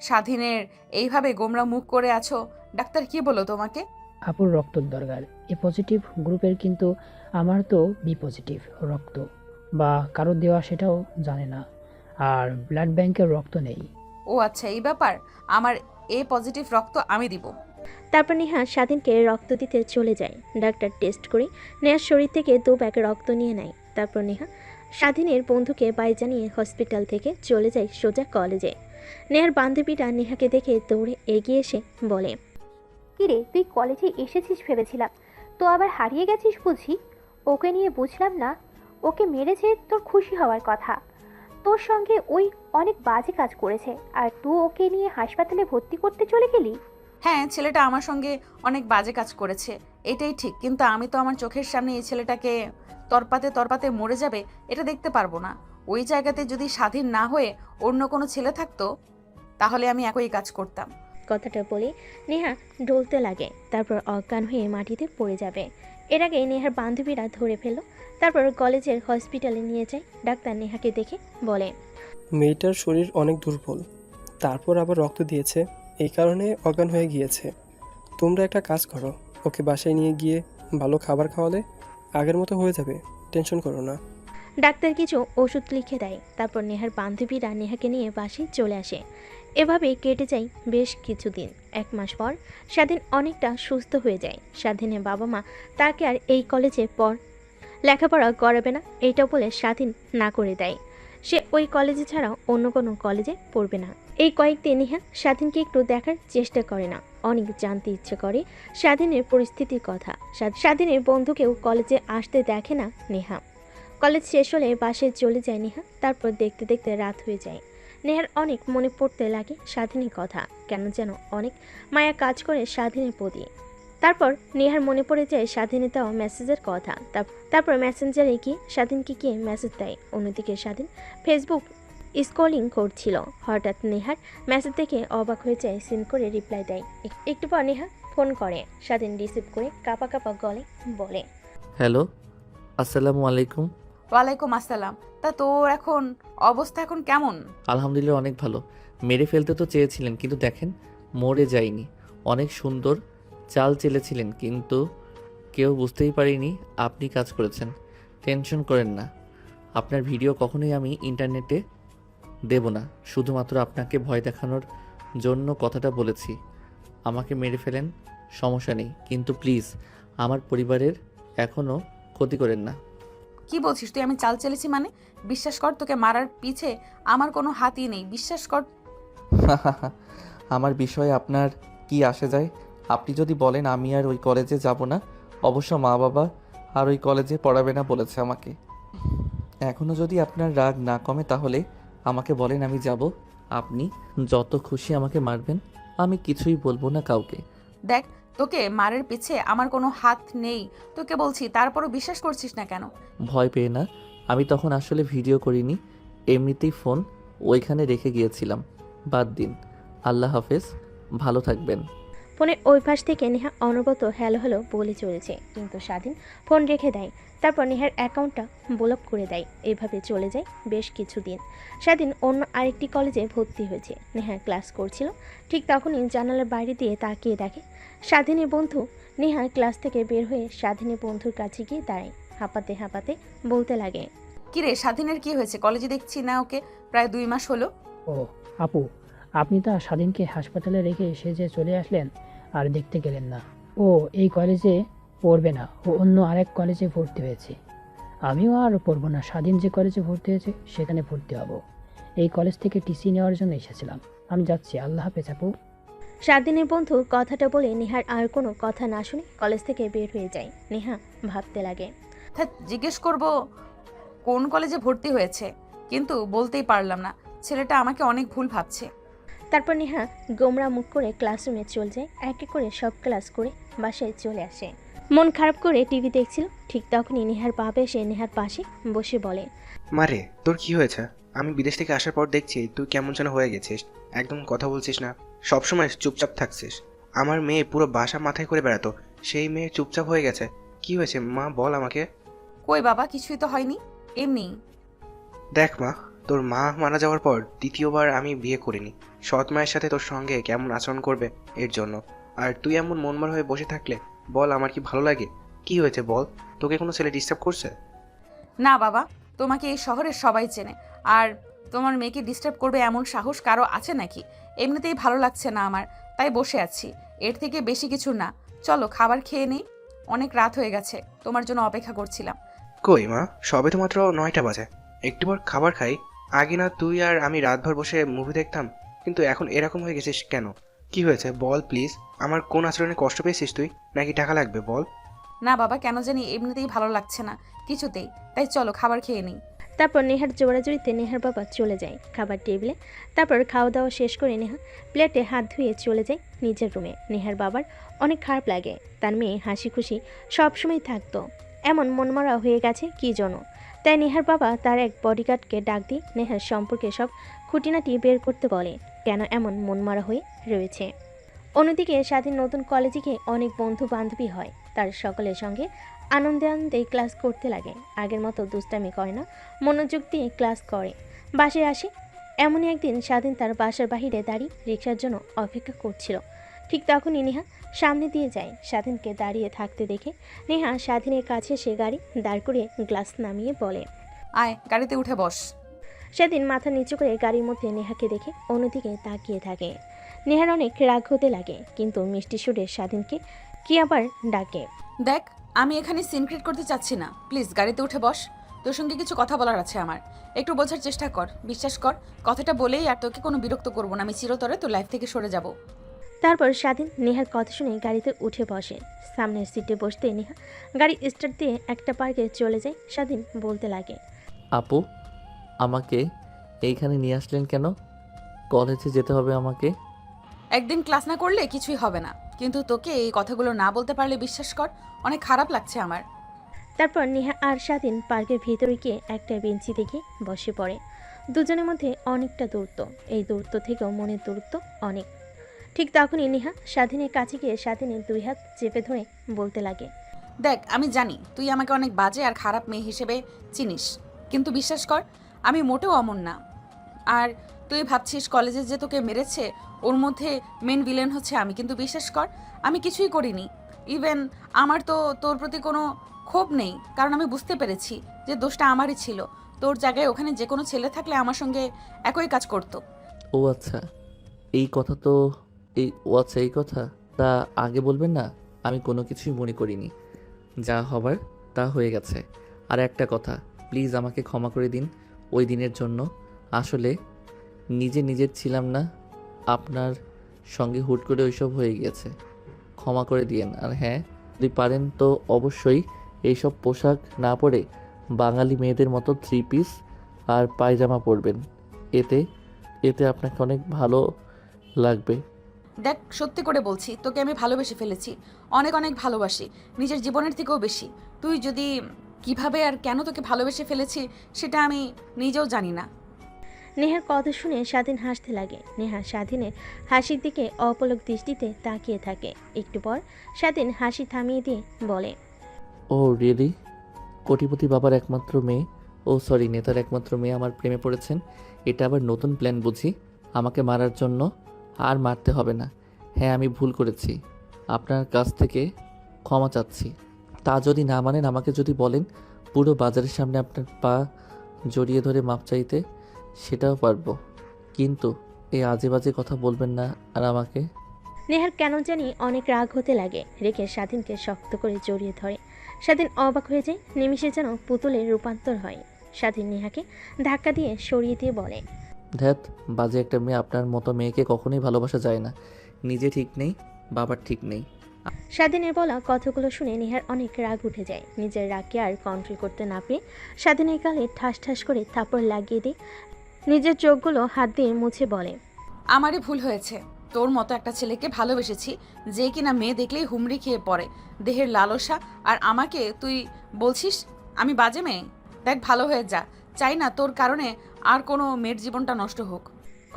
স্বাধীনের এইভাবে গোমরা মুখ করে আছো, ডাক্তার কি বলো তোমাকে? আপুর রক্তর দরকার। এ পজিটিভ গ্রুপের, কিন্তু আমার তো বি পজিটিভ রক্ত, বা কারো দেওয়া সেটাও জানে না, আর ব্লাড ব্যাংকের রক্ত নেই। ও আচ্ছা, এই ব্যাপার। আমার এ পজিটিভ রক্ত আমি দিব। তারপর নেহা স্বাধীনকে রক্ত দিতে চলে যায়। ডাক্তার টেস্ট করে নেহার শরীর থেকে 2 ব্যাগ রক্ত নিয়ে নেয়। তারপর নেহা স্বাধীনের বন্ধুকে বাই জানিয়ে হসপিটাল থেকে চলে যায় সোজা কলেজে। নেহার বান্ধবীরা নেহাকে দেখে দৌড়ে এগিয়ে এসে বলে, কিরে, তুই কলেজে এসেছিস ভেবেছিলাম, তো আবার হারিয়ে গেছিস বুঝি? ওকে নিয়ে বুঝলাম না, ওকে মেরেছে তোর খুশি হওয়ার কথা। তোর সঙ্গে ওই অনেক বাজে কাজ করেছে, আর তুই ওকে নিয়ে হাসপাতালে ভর্তি করতে চলে গেলি। হ্যাঁ, ছেলেটা আমার সঙ্গে অনেক বাজে কাজ করেছে, এটাই ঠিক। কিন্তু আমি তো আমার চোখের সামনে এই ছেলেটাকে তরপাতে তরপাতে মরে যাবে এটা দেখতে পারবো না। ওই জায়গাতে যদি স্বাধীন না হয়ে অন্য কোনো ছেলে থাকতো, তাহলে আমি একই কাজ করতাম। কথাটা বলে নেহা ডলতে লাগে। তারপর অজ্ঞান হয়ে মাটিতে পড়ে যাবে। এর আগে নেহার বান্ধবীরা ধরে ফেলল। তারপর কলেজের হসপিটালে নিয়ে যায়। ডাক্তার নেহাকে দেখে বলে, মেয়েটার শরীর অনেক দুর্বল, তারপর আবার রক্ত দিয়েছে, এই কারণে অজ্ঞান হয়ে গিয়েছে। তোমরা একটা কাজ করো, ওকে বাসায় নিয়ে গিয়ে ভালো খাবার খাওয়ালে আগের মতো হয়ে যাবে, টেনশন করো না। ডাক্তার কিছু ওষুধ লিখে দেয়। তারপর নেহার বান্ধবীরা নেহাকে নিয়ে বাসায় চলে আসে। এভাবেই কেটে যায় বেশ কিছুদিন। 1 মাস পর স্বাধীন অনেকটা সুস্থ হয়ে যায়। স্বাধীনের বাবা মা তাকে আর এই কলেজে লেখাপড়া করাবে না এইটা বলে স্বাধীন না করে দেয়। সে ওই কলেজে ছাড়া অন্য কোনো কলেজে পড়বে না। এই কয়েকদিন নেহা স্বাধীনকে একটু দেখার চেষ্টা করে না, অনেক জানতে ইচ্ছে করে স্বাধীনের পরিস্থিতির কথা। স্বাধীনের বন্ধুকেও কলেজে আসতে দেখে না নেহা। কলেজ শেষ হলে বাসায় চলে যায় নেহা। তারপর দেখতে দেখতে রাত হয়ে যায়। নেহার অনেক মনে পড়তে লাগে স্বাধীনের কথা। কেন যেন অনেক মায়া কাজ করে স্বাধীনের প্রতি। তারপর নেহার মনে পড়ে যায় স্বাধীনের দেওয়া মেসেজের কথা। তারপর মেসেঞ্জারে গিয়ে স্বাধীনকে গিয়ে মেসেজ দেয়। অন্যদিকে স্বাধীন ফেসবুক স্ক্রলিং করছিল। হঠাৎ নেহার মেসেজ দেখে অবাক হয়ে যায়, সিন করে রিপ্লাই দেয়। একটু পর নেহা ফোন করে। স্বাধীন রিসিভ করে কাঁপা কাঁপা গলে বলে, হ্যালো, আসসালামু আলাইকুম। ওয়ালাইকুম আসসালাম। তা তোর এখন অবস্থা এখন কেমন? আলহামদুলিল্লাহ অনেক ভালো। মেরে ফেলতে তো চেয়েছিলেন, কিন্তু দেখেন মরে যায়নি। অনেক সুন্দর চাল চেলেছিলেন, কিন্তু কেউ বুঝতেই পারিনি আপনি কাজ করেছেন। টেনশন করেন না, আপনার ভিডিও কখনোই আমি ইন্টারনেটে দেব না। শুধুমাত্র আপনাকে ভয় দেখানোর জন্য কথাটা বলেছি। আমাকে মেরে ফেলেন, সমস্যা নেই, কিন্তু প্লিজ আমার পরিবারের এখনও ক্ষতি করেন না। কি বলছিস তুই? আমি চাল চেলেছি মানে? বিশ্বাস কর, তোকে মারার পিছে আমার কোনো হাতই নেই, বিশ্বাস কর। আমার বিষয়ে আপনার কি আসে যায়? আপনি যদি বলেন আমি আর ওই কলেজে যাব না, অবশ্য মা বাবা আর ওই কলেজে পড়াবে না বলেছে আমাকে। এখনও যদি আপনার রাগ না কমে তাহলে আমাকে বলেন, আমি যাব। আপনি যত খুশি আমাকে মারবেন, আমি কিছুই বলবো না কাউকে। দেখ, তোকে মারের পিছে আমার কোনো হাত নেই, তোকে বলছি, তারপরও বিশ্বাস করছিস না কেন? ভয় পেয়ে না, আমি তখন আসলে ভিডিও করিনি, এমনিতেই ফোন ওইখানে রেখে গিয়েছিলাম। বাদ দিন, আল্লাহ হাফেজ, ভালো থাকবেন। ফোনের ওই পাশ থেকে নেহা অনবরত হ্যালো হ্যালো বলে চলেছে, কিন্তু স্বাধীন ফোন রেখে দেয়। তারপর নেহার অ্যাকাউন্টটা ব্লক করে দেয়। এইভাবে চলে যায় বেশ কিছুদিন। স্বাধীন অন্য আরেকটি কলেজে ভর্তি হয়েছে। নেহা ক্লাস করছিল। ঠিক তখনই জানালার বাইরে দিয়ে তাকিয়ে দেখে স্বাধীনের বন্ধু। নেহা ক্লাস থেকে বের হয়ে স্বাধীনের বন্ধুর কাছে গিয়ে দাঁড়ায়। হাঁপাতে হাঁপাতে বলতে লাগে, কিরে, স্বাধীনের কি হয়েছে? কলেজে দেখছি না ওকে, প্রায় 2 মাস হলো। ও আপু, আপনি তো স্বাধীনকে হাসপাতালে রেখে এসে যে চলে আসলেন, আর দেখতে গেলেন না। ও এই কলেজে পড়বে না, ও অন্য আরেক কলেজে ভর্তি হয়েছে। আমিও আর পড়বো না, স্বাধীন যে কলেজে ভর্তি হয়েছে সেখানে ভর্তি হব। এই কলেজ থেকে টিসি নেওয়ার জন্য এসেছিলাম। আমি যাচ্ছি, আল্লাহ হাফেজ আপু। স্বাধীনের বন্ধু কথাটা বলে নেহার আর কোনো কথা না শুনে কলেজ থেকে বের হয়ে যায়। নেহা ভাবতে লাগে। জিজ্ঞেস করব কোন কলেজে ভর্তি হয়েছে, কিন্তু বলতেই পারলাম না। ছেলেটা আমাকে অনেক ভুল ভাবছে। তারপর নেহা গোমরা মুখ করে ক্লাসরুমে চলে যায়। এক এক করে সব ক্লাস করে বাসায় চলে আসে। মন খারাপ করে টিভি দেখছিল। ঠিক তখনই নেহার বাবা এসে নেহার পাশে বসে বলে, মারে তোর কি হয়েছে? আমি বিদেশ থেকে আসার পর দেখছি তুই কেমন যেন হয়ে গেছিস, একদম কথা বলছিস না, সবসময় চুপচাপ থাকছিস। আমার মেয়ে পুরো বাসা মাথায় করে বেড়াতো, সেই মেয়ে চুপচাপ হয়ে গেছে। কি হয়েছে মা, বল আমাকে। কই বাবা, কিছুই তো হয়নি, এমনি। দেখ মা, তোর মা মারা যাওয়ার পর দ্বিতীয়বার আমি বিয়ে করিনি। সৎ মায়ের সাথে তোর সঙ্গে কেমন আচরণ করবে এর জন্য। আর তুই এমন মনমার হয়ে বসে থাকলে বল আমার কি ভালো লাগে? কি হয়েছে বল, তোকে কোনো ছেলে ডিস্টার্ব করছে? না বাবা, তোমাকে এই শহরের সবাই চেনে, আর তোমার মেয়েকে ডিস্টার্ব করবে এমন সাহস কারো আছে নাকি? এমনিতেই ভালো লাগছে না আমার, তাই বসে আছি। এর থেকে বেশি কিছু না, চলো খাবার খেয়ে নিই। অনেক রাত হয়ে গেছে, তোমার জন্য অপেক্ষা করছিলাম। কই মা, সবে তো মাত্র 9টা বাজে, একটু পর খাবার খাই। আগে না তুই আর আমি রাতভর বসে মুভি দেখতাম, কিন্তু এখন এরকম হয়ে গেছিস কেন? কি হয়েছে বল প্লিজ। আমার কোন আচরণে কষ্ট পেয়েছিস তুই, নাকি টাকা লাগবে বল? না বাবা, কেন জানি এমনিতেই ভালো লাগছে না কিছুতেই, তাই চলো খাবার খেয়ে নিই। তারপর নেহার জোড়াজুড়িতে নেহার বাবা চলে যায় খাবার টেবিলে। তারপর খাওয়া দাওয়া শেষ করে নেহা প্লেটে হাত ধুয়ে চলে যায় নিজের রুমে। নেহার বাবার অনেক খারাপ লাগে, তার মেয়ে হাসি খুশি সবসময় থাকতো, এমন মনমরা হয়ে গেছে কি জন্য। তাই নেহার বাবা তার এক বডিগার্ডকে ডাক দিয়ে নেহার সম্পর্কে সব খুঁটিনাটি বের করতে বলে, কেন এমন মনমরা হয়ে রয়েছে। অন্যদিকে স্বাধীন নতুন কলেজে গিয়ে অনেক বন্ধু বান্ধবী হয়, তার সকলের সঙ্গে আনন্দে আনন্দে ক্লাস করতে লাগে। আগের মতো দুষ্টামি করে না, মনোযোগ দিয়ে ক্লাস করে। বাসায় আসে এমনই একদিন স্বাধীন তার বাসার বাহিরে দাঁড়িয়ে রিক্সার জন্য অপেক্ষা করছিল। ঠিক তখনই নেহা সামনে দিয়ে যায়। স্বাধীনকে দাঁড়িয়ে থাকতে দেখে নেহা স্বাধীনের কাছে সে গাড়ি দাঁড় করিয়ে গ্লাস নামিয়ে বলে, আয় গাড়িতে উঠে বস। স্বাধীন মাথা নিচু করে গাড়ির মধ্যে নেহাকে দেখে অন্যদিকে তাকিয়ে থাকে। নেহার অনেক রাগ হতে লাগে, কিন্তু মিষ্টি সুরে স্বাধীনকে কি আবার ডাকে। দেখ, আমি এখানে সিনক্রেট করতে চাচ্ছি না, প্লিজ গাড়িতে উঠে বস। তোর সঙ্গে কিছু কথা বলার আছে আমার, একটু বোঝার চেষ্টা কর। বিশ্বাস কর, কথাটা বলেই আর তোকে কোনো বিরক্ত করবো না, আমি চিরতরে তোর লাইফ থেকে সরে যাব। তারপর স্বাধীন নেহার কথা শুনে গাড়িতে উঠে বসে। সামনের সিটে বসতে নেহা গাড়ি স্টার্ট দিয়ে একটা পার্কে চলে যায়। স্বাধীন বলতে লাগে, আপু, আমাকে এইখানে নিয়ে আসলেন কেন? কলেজে যেতে হবে আমাকে। একদিন ক্লাস না করলে কিছুই হবে না, কিন্তু তোকে এই কথাগুলো না বলতে পারলে বিশ্বাস কর অনেক খারাপ লাগছে আমার। তারপর নেহা আর স্বাধীন পার্কের ভিতরে গিয়ে একটা বেঞ্চিতে গিয়ে বসে পড়ে। দুজনের মধ্যে অনেকটা দূরত্ব, এই দূরত্ব থেকেও মনের দূরত্ব অনেক। ঠিক তখনই নেহা স্বাধীনের কাছে গিয়ে স্বাধীনের দুই হাত চেপে ধরে বলতে লাগে, দেখ, আমি জানি তুই আমাকে অনেক বাজে আর খারাপ মেয়ে হিসেবে চিনিস, কিন্তু বিশ্বাস কর আমি মোটেও অমন না। আর তুই ভাবছিস কলেজে যে তোকে মেরেছে ওর মধ্যে মেন ভিলেন হচ্ছে আমি, কিন্তু বিশ্বাস কর আমি কিছুই করিনি। ইভেন আমার তো তোর প্রতি কোনো ক্ষোভ নেই, কারণ আমি বুঝতে পেরেছি যে দোষটা আমারই ছিল। তোর জায়গায় ওখানে যে কোনো ছেলে থাকলে আমার সঙ্গে একই কাজ করতো। ও আচ্ছা, এই কথা তো এই কথা তা আগে বলবেন না? আমি কোনো কিছুই মনে করিনি, যা হবার তা হয়ে গেছে। আর একটা কথা, প্লিজ আমাকে ক্ষমা করে দিন ওই দিনের জন্য। আসলে নিজের ছিলাম না, আপনার সঙ্গে হুট করে ওইসব হয়ে গিয়েছে, ক্ষমা করে দিয়েন। আর হ্যাঁ, যদি পারেন তো অবশ্যই এইসব পোশাক না পরে বাঙালি মেয়েদের মতো 3 পিস আর পায়জামা পরবেন, এতে আপনাকে অনেক ভালো লাগবে। দেখ, সত্যি করে বলছি, তোকে আমি ভালোবেসে ফেলেছি, অনেক অনেক ভালোবাসি, নিজের জীবনের থেকেও বেশি। তুই যদি কিভাবে আর কেন তোকে ভালোবেসে ফেলেছি সেটা আমি নিজেও জানি না। নেহার কথা শুনে স্বাধীন হাসতে লাগে। নেহা স্বাধীনের হাসির দিকে অপলক দৃষ্টিতে তাকিয়ে থাকে। একটু পর স্বাধীন হাসি থামিয়ে দিয়ে বলে, ও রিয়েলি? কোটিপতি বাবার একমাত্র মেয়ে, ও সরি নেতার একমাত্র মেয়ে আমার প্রেমে পড়েছেন? এটা আবার নতুন প্ল্যান বুঝি আমাকে মারার জন্য? আর মারতে হবে না। হ্যাঁ, আমি ভুল করেছি, আপনার কাছ থেকে ক্ষমা চাচ্ছি। তা যদি না মানেন, আমাকে যদি বলেন পুরো বাজারের সামনে আপনার পা জড়িয়ে ধরে মাপ চাইতে, সেটাও পারবো, কিন্তু এই আজে বাজে কথা বলবেন না আর আমাকে। নেহার কেন জানি অনেক রাগ হতে লাগে, রেখে স্বাধীনকে শক্ত করে জড়িয়ে ধরে। স্বাধীন অবাক হয়ে যায়, নিমিষে যেন পুতুলের রূপান্তর হয়। স্বাধীন নেহাকে ধাক্কা দিয়ে সরিয়ে দিয়ে বলে, ধ্যাত, বাজে একটা মেয়ে। আপনার মতো মেয়েকে কখনোই ভালোবাসা যায় না। নিজে ঠিক নেই, বাবার ঠিক নেই। স্বাধীনের বলা কথাগুলো শুনে নেহার অনেক রাগ উঠে যায়। নিজের রাগকে আর কন্ট্রোল করতে না পেরে স্বাধীনের গালে ঠাস ঠাস করে থাপড় লাগিয়ে দিয়ে নিজের চোখগুলো হাত দিয়ে মুছে বলে, আমারই ভুল হয়েছে। তোর মতো একটা ছেলেকে ভালোবেসেছি যে কিনা মেয়ে দেখলেই হুমড়ি খেয়ে পড়ে, দেহের লালসা। আর আমাকে তুই বলছিস আমি বাজে মেয়ে? দেখ, ভালো হয়ে যা। চাই না তোর কারণে আর কোনো মেয়ের জীবনটা নষ্ট হোক।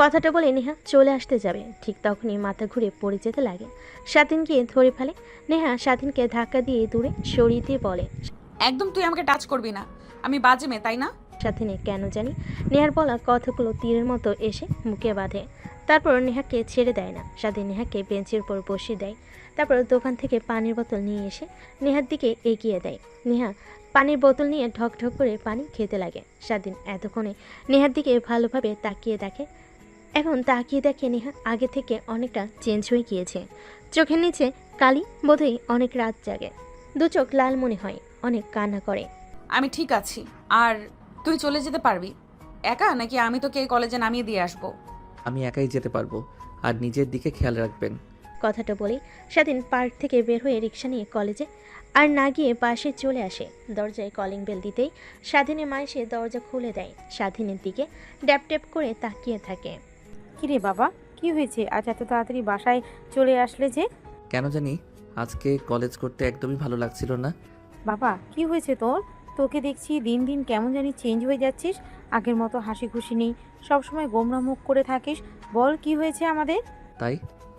কথাটা বলে নেহা চলে আসতে যাবে, ঠিক তখনই মাথা ঘুরে পড়ে যেতে লাগে। স্বাধীন গিয়ে ধরে ফেলে। নেহা স্বাধীনকে ধাক্কা দিয়ে দূরে সরিয়ে দিয়ে বলে, একদম তুই আমাকে টাচ করবি না, আমি বাজে মেয়ে, তাই না? স্বাধীনে কেন জানি নেহার বলা কথাগুলো তীরের মতো এসে মুখে বাঁধে। তারপর নেহাকে ছেড়ে দেয় না। স্বাধীন নেহাকে বেঞ্চের উপর বসিয়ে দেয়। তারপর দোকান থেকে পানির বোতল নিয়ে এসে নেহার দিকে এগিয়ে দেয়। নেহা পানির বোতল নিয়ে ঢক ঢক করে পানি খেতে লাগে। স্বাধীন এতক্ষণে নেহার দিকে ভালোভাবে তাকিয়ে দেখে। এখন তাকিয়ে দেখে নেহা আগে থেকে অনেকটা চেঞ্জ হয়ে গিয়েছে। চোখের নিচে কালি, বোধহয় অনেক রাত জাগে। দু চোখ লাল মনে হয়, অনেক কান্না করে। আমি ঠিক আছি। আর তুই চলে যেতে পারবি একা, নাকি আমি তোকে কলেজে নামিয়ে দিয়ে আসবো? আমি একাই যেতে পারবো, আর নিজের দিকে খেয়াল রাখবেন। কথাটা বলেই স্বাধীন পার্ক থেকে বের হয়ে রিক্সা নিয়ে কলেজে আর না গিয়ে বাসে চলে আসে। দরজায় কলিং বেল দিতেই স্বাধীনের মা এসে দরজা খুলে দেয়। স্বাধীনের দিকে ড্যাপ ট্যাপ করে তাকিয়ে থাকে। কিরে বাবা, কি হয়েছে আজ এত তাড়াতাড়ি বাসায় চলে আসলে যে? কেন জানি আজকে কলেজ করতে একদমই ভালো লাগছিল না। বাবা, কি হয়েছে তোর? তোকে দেখছি দিন দিন কেমন জানি চেঞ্জ হয়ে যাচ্ছিস। আগের মতো হাসি খুশি নেই, সবসময় গোমরা মুখ করে থাকিস। বল, কি হয়েছে আমাদের? তাই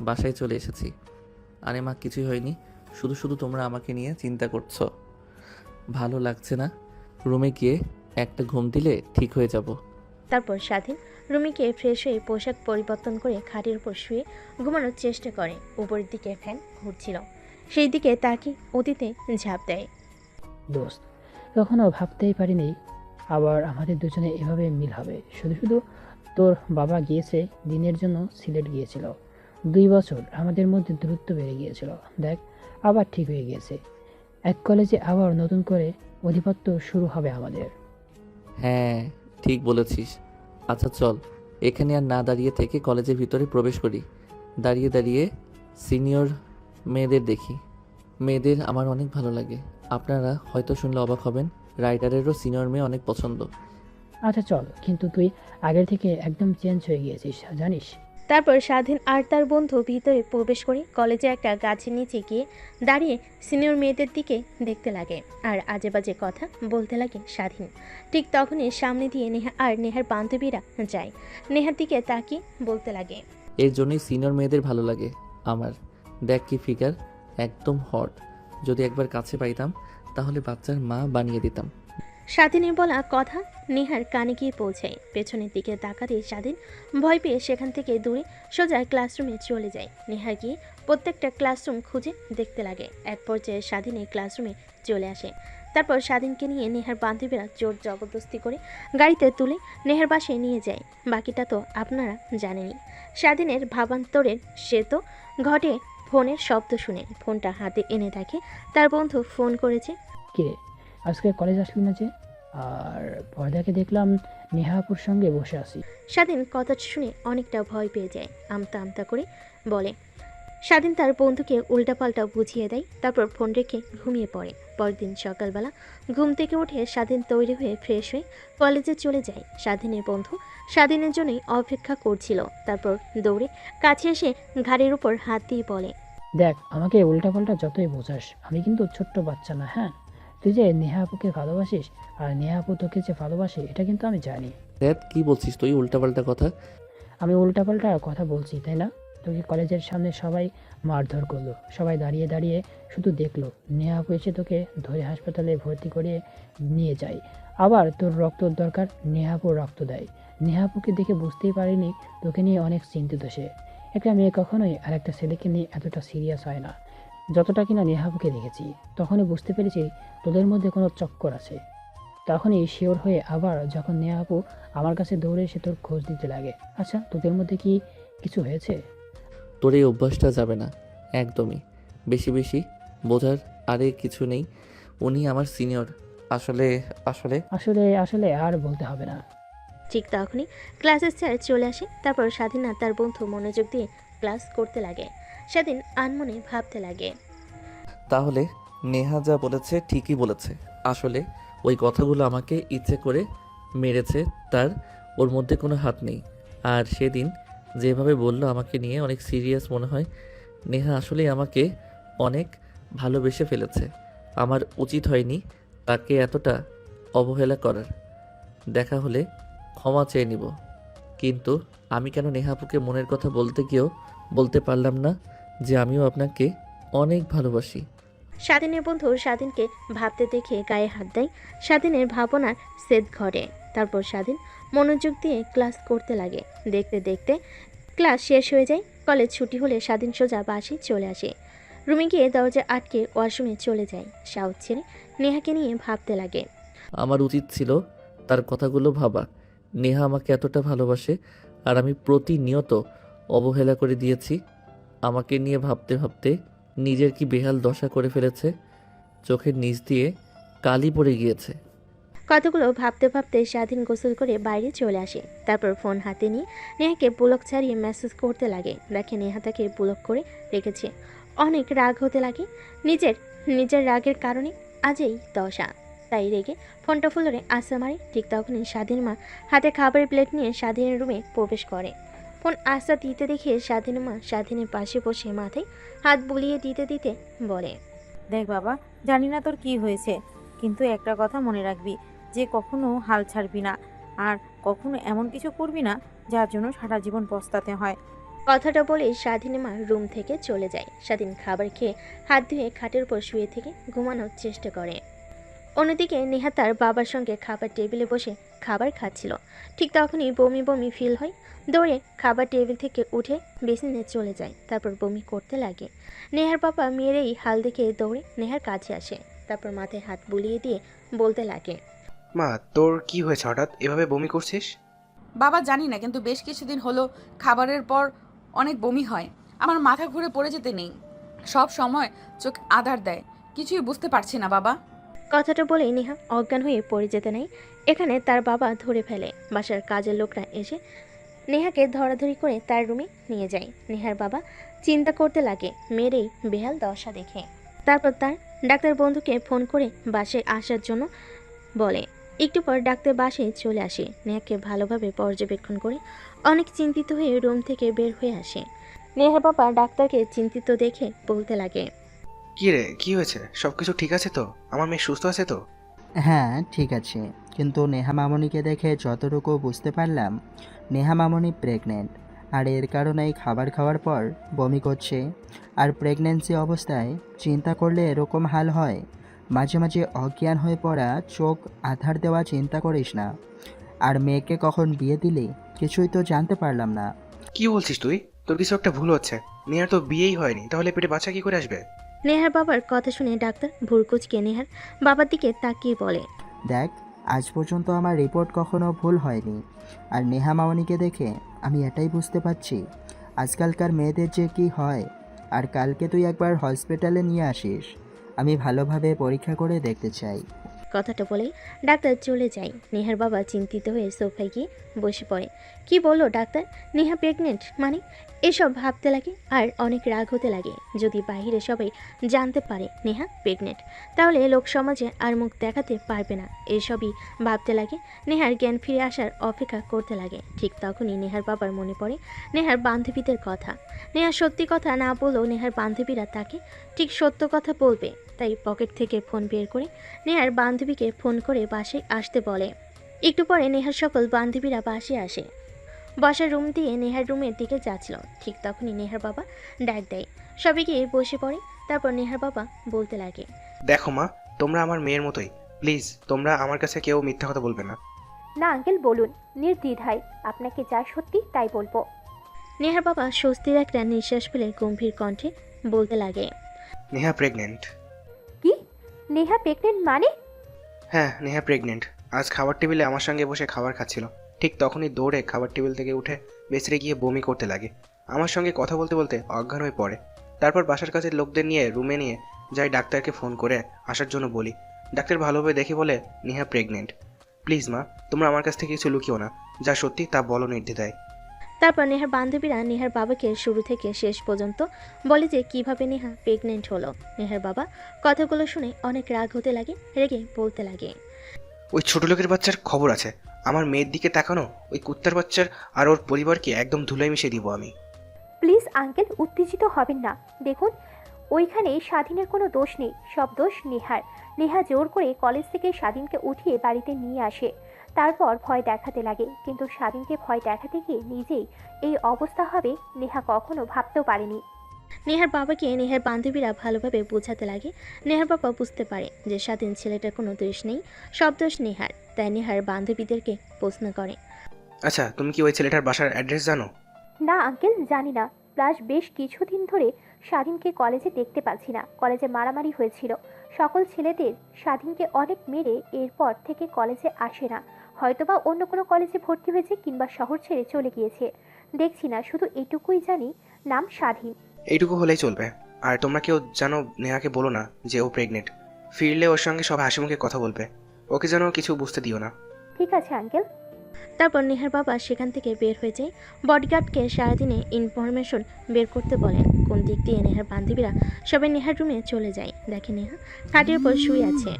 বাসায় চলে এসেছি। আরে মা, কিছুই হয়নি। শুধু শুধু তোমরা আমাকে নিয়ে চিন্তা করছো। ভালো লাগছে না, রুমে গিয়ে একটা ঘুম দিলে ঠিক হয়ে যাব। তারপর স্বাধীন রুমিকে ফ্রেশ হয়ে পোশাক পরিবর্তন করে খাটের উপর শুয়ে ঘুমানোর চেষ্টা করে। উপরের দিকে ফ্যান ঘুরছিল, সেই দিকে তাকিয়ে অতীতে ঝাঁপ দেয়। দোস্ত, কখনো ভাবতেই পারিনি আবার আমাদের দুজনে এভাবে মিল হবে। শুধু শুধু তোর বাবা গিয়েছে দিনের জন্য, সিলেট গিয়েছিল। 2 বছর আমাদের মধ্যে দূরত্ব বেড়ে গিয়েছিল। দেখ, আবার ঠিক হয়ে গিয়েছে। এক কলেজে আবার নতুন করে অধিপত্য শুরু হবে আমাদের। হ্যাঁ, ঠিক বলেছিস। আচ্ছা চল, এখানে আর না দাঁড়িয়ে থেকে কলেজের ভিতরে প্রবেশ করি। দাঁড়িয়ে দাঁড়িয়ে সিনিয়র মেয়েদের দেখি। মেয়েদের আমার অনেক ভালো লাগে। আপনারা হয়তো শুনলে অবাক হবেন, রাইটারেরও সিনিয়র মেয়ে অনেক পছন্দ। আচ্ছা চল, কিন্তু তুই আগের থেকে একদম চেঞ্জ হয়ে গিয়েছিস, জানিস? তারপর স্বাধীন আর তার বন্ধু ভিতরে প্রবেশ করে কলেজে একটা গাছের নিচে গিয়ে দাঁড়িয়ে সিনিয়র মেয়েদের দিকে দেখতে লাগে আর আজে বাজে কথা বলতে লাগে স্বাধীন। ঠিক তখনই সামনে দিয়ে নেহা আর নেহার বান্ধবীরা যায়। নেহার দিকে তাকিয়ে বলতে লাগে, এর জন্যই সিনিয়র মেয়েদের ভালো লাগে আমার। দেখ কি ফিগার, একদম হট। যদি একবার কাছে পাইতাম তাহলে বাচ্চার মা বানিয়ে দিতাম। স্বাধীনের বলা কথা নেহার কানে গিয়ে পৌঁছায়। পেছনের দিকে তাকাতে স্বাধীন ভয় পেয়ে সেখান থেকে দূরে সোজা ক্লাসরুমে চলে যায়। নেহা গিয়ে প্রত্যেকটা ক্লাসরুম খুঁজে দেখতে লাগে। এক পর্যায়ে স্বাধীনের ক্লাসরুমে চলে আসে। তারপর স্বাধীনকে নিয়ে নেহার বান্ধবীরা জোর জবরদস্তি করে গাড়িতে তুলে নেহার বাসায় নিয়ে যায়। বাকিটা তো আপনারা জানেনই। স্বাধীনের ভাবান্তরের সে তো ঘটে ফোনের শব্দ শুনে। ফোনটা হাতে এনে দেখে তার বন্ধু ফোন করেছে। কিরে, আজকে কলেজ আসলি না যে? আর পর্দাকে দেখলাম নেহাপুর সঙ্গে বসে আছি। স্বাধীন কথা শুনে অনেকটা ভয় পেয়ে যায়। আমতা আমতা করে বলে। স্বাধীন তার বন্ধুকে উল্টাপাল্টা বুঝিয়ে দেয়। তারপর ফোন রেখে ঘুমিয়ে পড়ে। পরদিন সকালবেলা ঘুম থেকে উঠে স্বাধীন তৈরি হয়ে ফ্রেশ হয়ে কলেজে চলে যায়। স্বাধীনের বন্ধু স্বাধীনের জন্যই অপেক্ষা করছিল। তারপর দৌড়ে কাছে এসে ঘাড়ের উপর হাত দিয়ে বলে, দেখ, আমাকে উল্টাপাল্টা যতই বোঝাস, আমি কিন্তু ছোট্ট বাচ্চা না। হ্যাঁ, তুই যে নেহাপুকে ভালোবাসিস আর নেহাপু তোকে যে ভালোবাসে, এটা কিন্তু আমি জানি। দেখ কি বলছিস তুই, উল্টাপাল্টা কথা? আমি উল্টাপাল্টা কথা বলছি, তাই না? তোকে কলেজের সামনে সবাই মারধর করলো, সবাই দাঁড়িয়ে দাঁড়িয়ে শুধু দেখলো। নেহাপু এসে তোকে ধরে হাসপাতালে ভর্তি করে নিয়ে যায়। আবার তোর রক্তর দরকার, নেহাপুর রক্ত দেয়। নেহাপুকে দেখে বুঝতেই পারিনি তোকে নিয়ে অনেক চিন্তিত সে। একটা মেয়ে কখনোই আর একটা ছেলেকে নিয়ে এতটা সিরিয়াস হয় না, যতটা কিনা নেহাপুকে দেখেছি। তখনই বুঝতে পেরেছি তোদের মধ্যে কোনো চক্কর আছে। তখনই শিওর হয়ে আবার যখন নেহাপু আমার কাছে দৌড়ে এসে তোর খোঁজ দিতে লাগে। আচ্ছা, তোদের মধ্যে কি কিছু হয়েছে? তোর এই অভ্যাসটা যাবে না একদমই। বেশি বেশি বোঝার আরে কিছু নেই। উনি আমার সিনিয়র। আসলে আসলে আসলে আসলে আর বলতে হবে না। ঠিক তখনই ক্লাসের স্যার চলে আসে। তারপর স্বাধীন আর তার বন্ধু মনোযোগ দিয়ে ক্লাস করতে লাগে। স্বাধীন আনমনে ভাবতে লাগে। তাহলে নেহা যা বলেছে ঠিকই বলেছে। আসলে ওই কথাগুলো আমাকে ইচ্ছে করে মেরেছে, তার ওর মধ্যে কোনো হাত নেই। আর সেদিন যেভাবে বলল আমাকে নিয়ে অনেক সিরিয়াস মনে হয়। নেহা আসলেই আমাকে অনেক ভালোবেসে ফেলেছে। আমার উচিত হয়নি তাকে এতটা অবহেলা করার। দেখা হলে ক্ষমা চেয়ে নিব। কিন্তু আমি কেন নেহাপুকে মনের কথা বলতে গিয়েও বলতে পারলাম না যে আমিও আপনাকে অনেক ভালোবাসি। স্বাধীনের বন্ধু স্বাধীনকে ভাবতে দেখে গায়ে হাত দেয়। স্বাধীনের ভাবনার সেদ ঘটে। তারপর স্বাধীন মনোযোগ দিয়ে ক্লাস করতে লাগে। দেখতে দেখতে ক্লাস শেষ হয়ে যায়। কলেজ ছুটি হলে স্বাধীন সোজা বাসে চলে আসে। রুমে গিয়ে দরজা আটকে ওয়াশরুমে চলে যায়। সাউথ ছেড়ে নেহাকে নিয়ে ভাবতে লাগে। আমার উচিত ছিল তার কথাগুলো ভাবা। নেহা আমাকে এতটা ভালোবাসে আর আমি প্রতিনিয়ত অবহেলা করে দিয়েছি। আমাকে নিয়ে ভাবতে ভাবতে নিজের কি বেহাল দশা করে ফেলেছে। চোখের নিচ দিয়ে কালি পড়ে গিয়েছে। কতগুলো ভাবতে ভাবতে স্বাধীন গোসল করে বাইরে চলে আসে। তারপর ফোন হাতে নিয়ে নেহাকে ব্লক ছাড়িয়ে মেসেজ করতে লাগে। দেখে নেহা তাকে ব্লক করে রেখেছে। অনেক রাগ হতে লাগে। নিজের রাগের কারণে আজই দশা। তাই রেগে ফোনটা ফুলরে আসা মারে। ঠিক তখনই স্বাধীন মা হাতে খাবারের প্লেট নিয়ে স্বাধীনের রুমে প্রবেশ করে। ফোন আসা দিতে দেখে স্বাধীন মা স্বাধীনের পাশে বসে মাথায় হাত বুলিয়ে দিতে দিতে বলে, দেখ বাবা, জানি না তোর কি হয়েছে, কিন্তু একটা কথা মনে রাখবি যে কখনো হাল ছাড়বি না, আর কখনো এমন কিছু করবি না যার জন্য সারা জীবন পস্তাতে হয়। কথাটা বলে স্বাধীনের মা রুম থেকে চলে যায়। স্বাধীন খাবার খেয়ে হাত ধুয়ে খাটের উপর শুয়ে থেকে ঘুমানোর চেষ্টা করে। অন্যদিকে নেহা তার বাবার সঙ্গে খাবার টেবিলে বসে খাবার খাচ্ছিল। ঠিক তখনই বমি বমি ফিল হয়। দৌড়ে খাবার টেবিল থেকে উঠে বেসিনে চলে যায়। তারপর বমি করতে লাগে। নেহার বাবা মেয়ের এই হাল দেখে দৌড়ে নেহার কাছে আসে। তারপর মাথায় হাত বুলিয়ে দিয়ে বলতে লাগে, মা, তোর কি হয়েছে হঠাৎ এভাবে বমি করছিস? বাবা জানি না, কিন্তু বেশ কিছুদিন হলো খাবারের পর অনেক বমি হয়। আমার মাথা ঘুরে পড়ে যেতে নেই, সব সময় চোখ আধার দেয়। কিছুই বুঝতে পারছি না বাবা। কথাটা বলেই নেহা অজ্ঞান হয়ে পড়ে যেতে নেই। এখানে তার বাবা ধরে ফেলে। বাসার কাজের লোকরা এসে নেহাকে ধরাধরি করে তার রুমে নিয়ে যায়। নেহার বাবা চিন্তা করতে লাগে মেয়ের এই বেহাল দশা দেখে। তারপর তার ডাক্তার বন্ধুকে ফোন করে বাসায় আসার জন্য বলে। একটু পর ডাক্তার বাসায় চলে আসে। নেহাকে ভালোভাবে পর্যবেক্ষণ করে অনেক চিন্তিত হয়ে রুম থেকে বের হয়ে আসে। নেহার বাবা ডাক্তারকে চিন্তিত দেখে বলতে লাগে, কি রে, কি হয়েছে? সব কিছু ঠিক আছে তো? আমার মেয়ে সুস্থ আছে তো? হ্যাঁ ঠিক আছে, কিন্তু নেহা মামনিকে দেখে যতটুকু বুঝতে পারলাম নেহা মামনি প্রেগনেন্ট, আর এর কারণেই খাবার খাওয়ার পর বমি করছে। আর প্রেগন্যান্সি অবস্থায় চিন্তা করলে এরকম হাল হয়। মাঝে মাঝে অজ্ঞান হয়ে পড়া, চোখ আধার দেওয়া চিন্তা করিস না। আর মেয়েকে কখন বিয়ে দিলি কিছুই তো জানতে পারলাম না। কি বলছিস তুই? তোর কিছু একটা ভুল হচ্ছে। নেহার তো বিয়েই হয়নি, তাহলে পেটে বাচ্চা কি করে আসবে? নেহার বাবার কথা শুনে ডাক্তার ভুরকুচকে নেহার বাবার দিকে তাকিয়ে বলে, দেখ, আজ পর্যন্ত আমার রিপোর্ট কখনো ভুল হয়নি। আর নেহা মামনিকে দেখে আমি এটাই বুঝতে পারছি আজকালকার মেয়েদের যে কি হয়। আর কালকে তুই একবার হসপিটালে নিয়ে আসিস, আমি ভালোভাবে পরীক্ষা করে দেখতে চাই। কথাটা বলেই ডাক্তার চলে যায়। নেহার বাবা চিন্তিত হয়ে সোফায় গিয়ে বসে পড়ে। কি বললো ডাক্তার? নেহা প্রেগনেন্ট মানে? এসব ভাবতে লাগে আর অনেক রাগ হতে লাগে। যদি বাইরে সবাই জানতে পারে নেহা প্রেগনেন্ট, তাহলে লোক সমাজে আর মুখ দেখাতে পারবে না। এসবই ভাবতে লাগে। নেহার জ্ঞান ফিরে আসার অপেক্ষা করতে লাগে। ঠিক তখনই নেহার বাবার মনে পড়ে নেহার বান্ধবীদের কথা। নেহা সত্যি কথা না বললেও নেহার বান্ধবীরা তাকে ঠিক সত্য কথা বলবে। তাই পকেট থেকে ফোন বের করে নেহার বান্ধবীকে ফোন করে বাসায় আসতে বলে। একটু পরে নেহার সকল বান্ধবীরা বাসায় আসে। বসার রুম দিয়ে নেহার রুমের দিকে যাচ্ছিল। ঠিক তখনই নেহার বাবা ডাক দেয়। সবাই গিয়ে বসে পড়ে। তারপর নেহার বাবা বলতে লাগে, দেখো মা, তোমরা আমার মেয়ের মতোই। প্লিজ তোমরা আমার কাছে কেউ মিথ্যা কথা বলবে না। না আঙ্কেল, বলুন নির্দ্বিধায়, আপনাকে যা সত্যি তাই বলবো। নেহার বাবা স্বস্তির একটা নিঃশ্বাস ফেলে গম্ভীর কণ্ঠে বলতে লাগে, নেহা প্রেগনেন্ট। কি? নেহা প্রেগনেন্ট মানে? হ্যাঁ, নেহা প্রেগনেন্ট। আজ খাবার টেবিলে আমার সঙ্গে বসে খাবার খাচ্ছিল। ঠিক তখনই দৌড়ে খাবার টেবিল থেকে উঠে বেসরে গিয়ে বমি করতে লাগে। আমার সঙ্গে কথা বলতে বলতে অজ্ঞান হয়ে পড়ে। তারপর বাসার কাছের লোকদের নিয়ে রুমে নিয়ে যাই, ডাক্তারকে ফোন করে আসার জন্য বলি। ডাক্তার ভালোভাবে দেখে বলে নেহা প্রেগনেন্ট। প্লিজ মা, তোমরা আমার কাছ থেকে কিছু লুকিও না, যা সত্যি তা বলো নির্দ্বিধায়। তারপর নেহার বান্ধবীরা নেহার বাবাকে শুরু থেকে শেষ পর্যন্ত বলে যে কিভাবে নেহা প্রেগনেন্ট হলো। নেহার বাবা কথাগুলো শুনে অনেক রাগ হতে লাগে, রেগে বলতে লাগে, ওই ছোট লোকের বাচ্চার খবর আছে, আমার মেয়ের দিকে তাকানো ওই কুত্তার বাচ্চার আর ওর পরিবারকে একদম ধুলোয় মিশিয়ে দিব আমি। প্লিজ আঙ্কেল, উত্তেজিত হবেন না। দেখুন, ওইখানে স্বাধীনের কোনো দোষ নেই, সব দোষ নেহার। নেহা জোর করে কলেজ থেকে স্বাধীনকে উঠিয়ে বাড়িতে নিয়ে আসে, তারপর ভয় দেখাতে লাগে। কিন্তু স্বাধীনকে ভয় দেখাতে গিয়ে নিজেই এই অবস্থা হবে নেহা কখনো ভাবতেও পারেনি। নেহার বাবাকে নেহার বান্ধবীরা ভালোভাবে বোঝাতে লাগে। নেহার বাবা বুঝতে পারে যে স্বাধীন ছেলেটার কোনো দোষ নেই, সব দোষ নেহার। তাই নেহার বান্ধবীদেরকে প্রশ্ন করে, আচ্ছা, তুমি কি ওই ছেলেটার বাসার অ্যাড্রেস জানো? না আঙ্কেল, জানি না। প্লাস বেশ কিছুদিন ধরে স্বাধীনকে কলেজে দেখতে পাচ্ছি না। কলেজে মারামারি হয়েছিল সকল ছেলেদের, স্বাধীনকে অনেক মেরে এরপর থেকে কলেজে আসে না। হয়তোবা অন্য কোনো কলেজে ভর্তি হয়েছে কিংবা শহর ছেড়ে চলে গিয়েছে, দেখছি না। শুধু এটুকুই জানি, নাম স্বাধীন। এইটুকু হলেই চলবে। আর তোমরা কেউ জানো নেহাকে বলো না যে ও প্রেগনেন্ট। ফিরলে ওর সঙ্গে সব হাসি মুখে কথা বলবে, ওকে যেন কিছু বুঝতে দিও না। ঠিক আছে আঙ্কেল। তারপর নেহার বাবা সেখান থেকে বের হয়ে যায়। বডিগার্ডকে সারাদিনে ইনফরমেশন বের করতে বলেন। কোন দিক দিয়ে নেহার বান্ধবীরা সবাই নেহার রুমে চলে যায়। দেখে নেহা খাটের উপর শুয়ে আছে।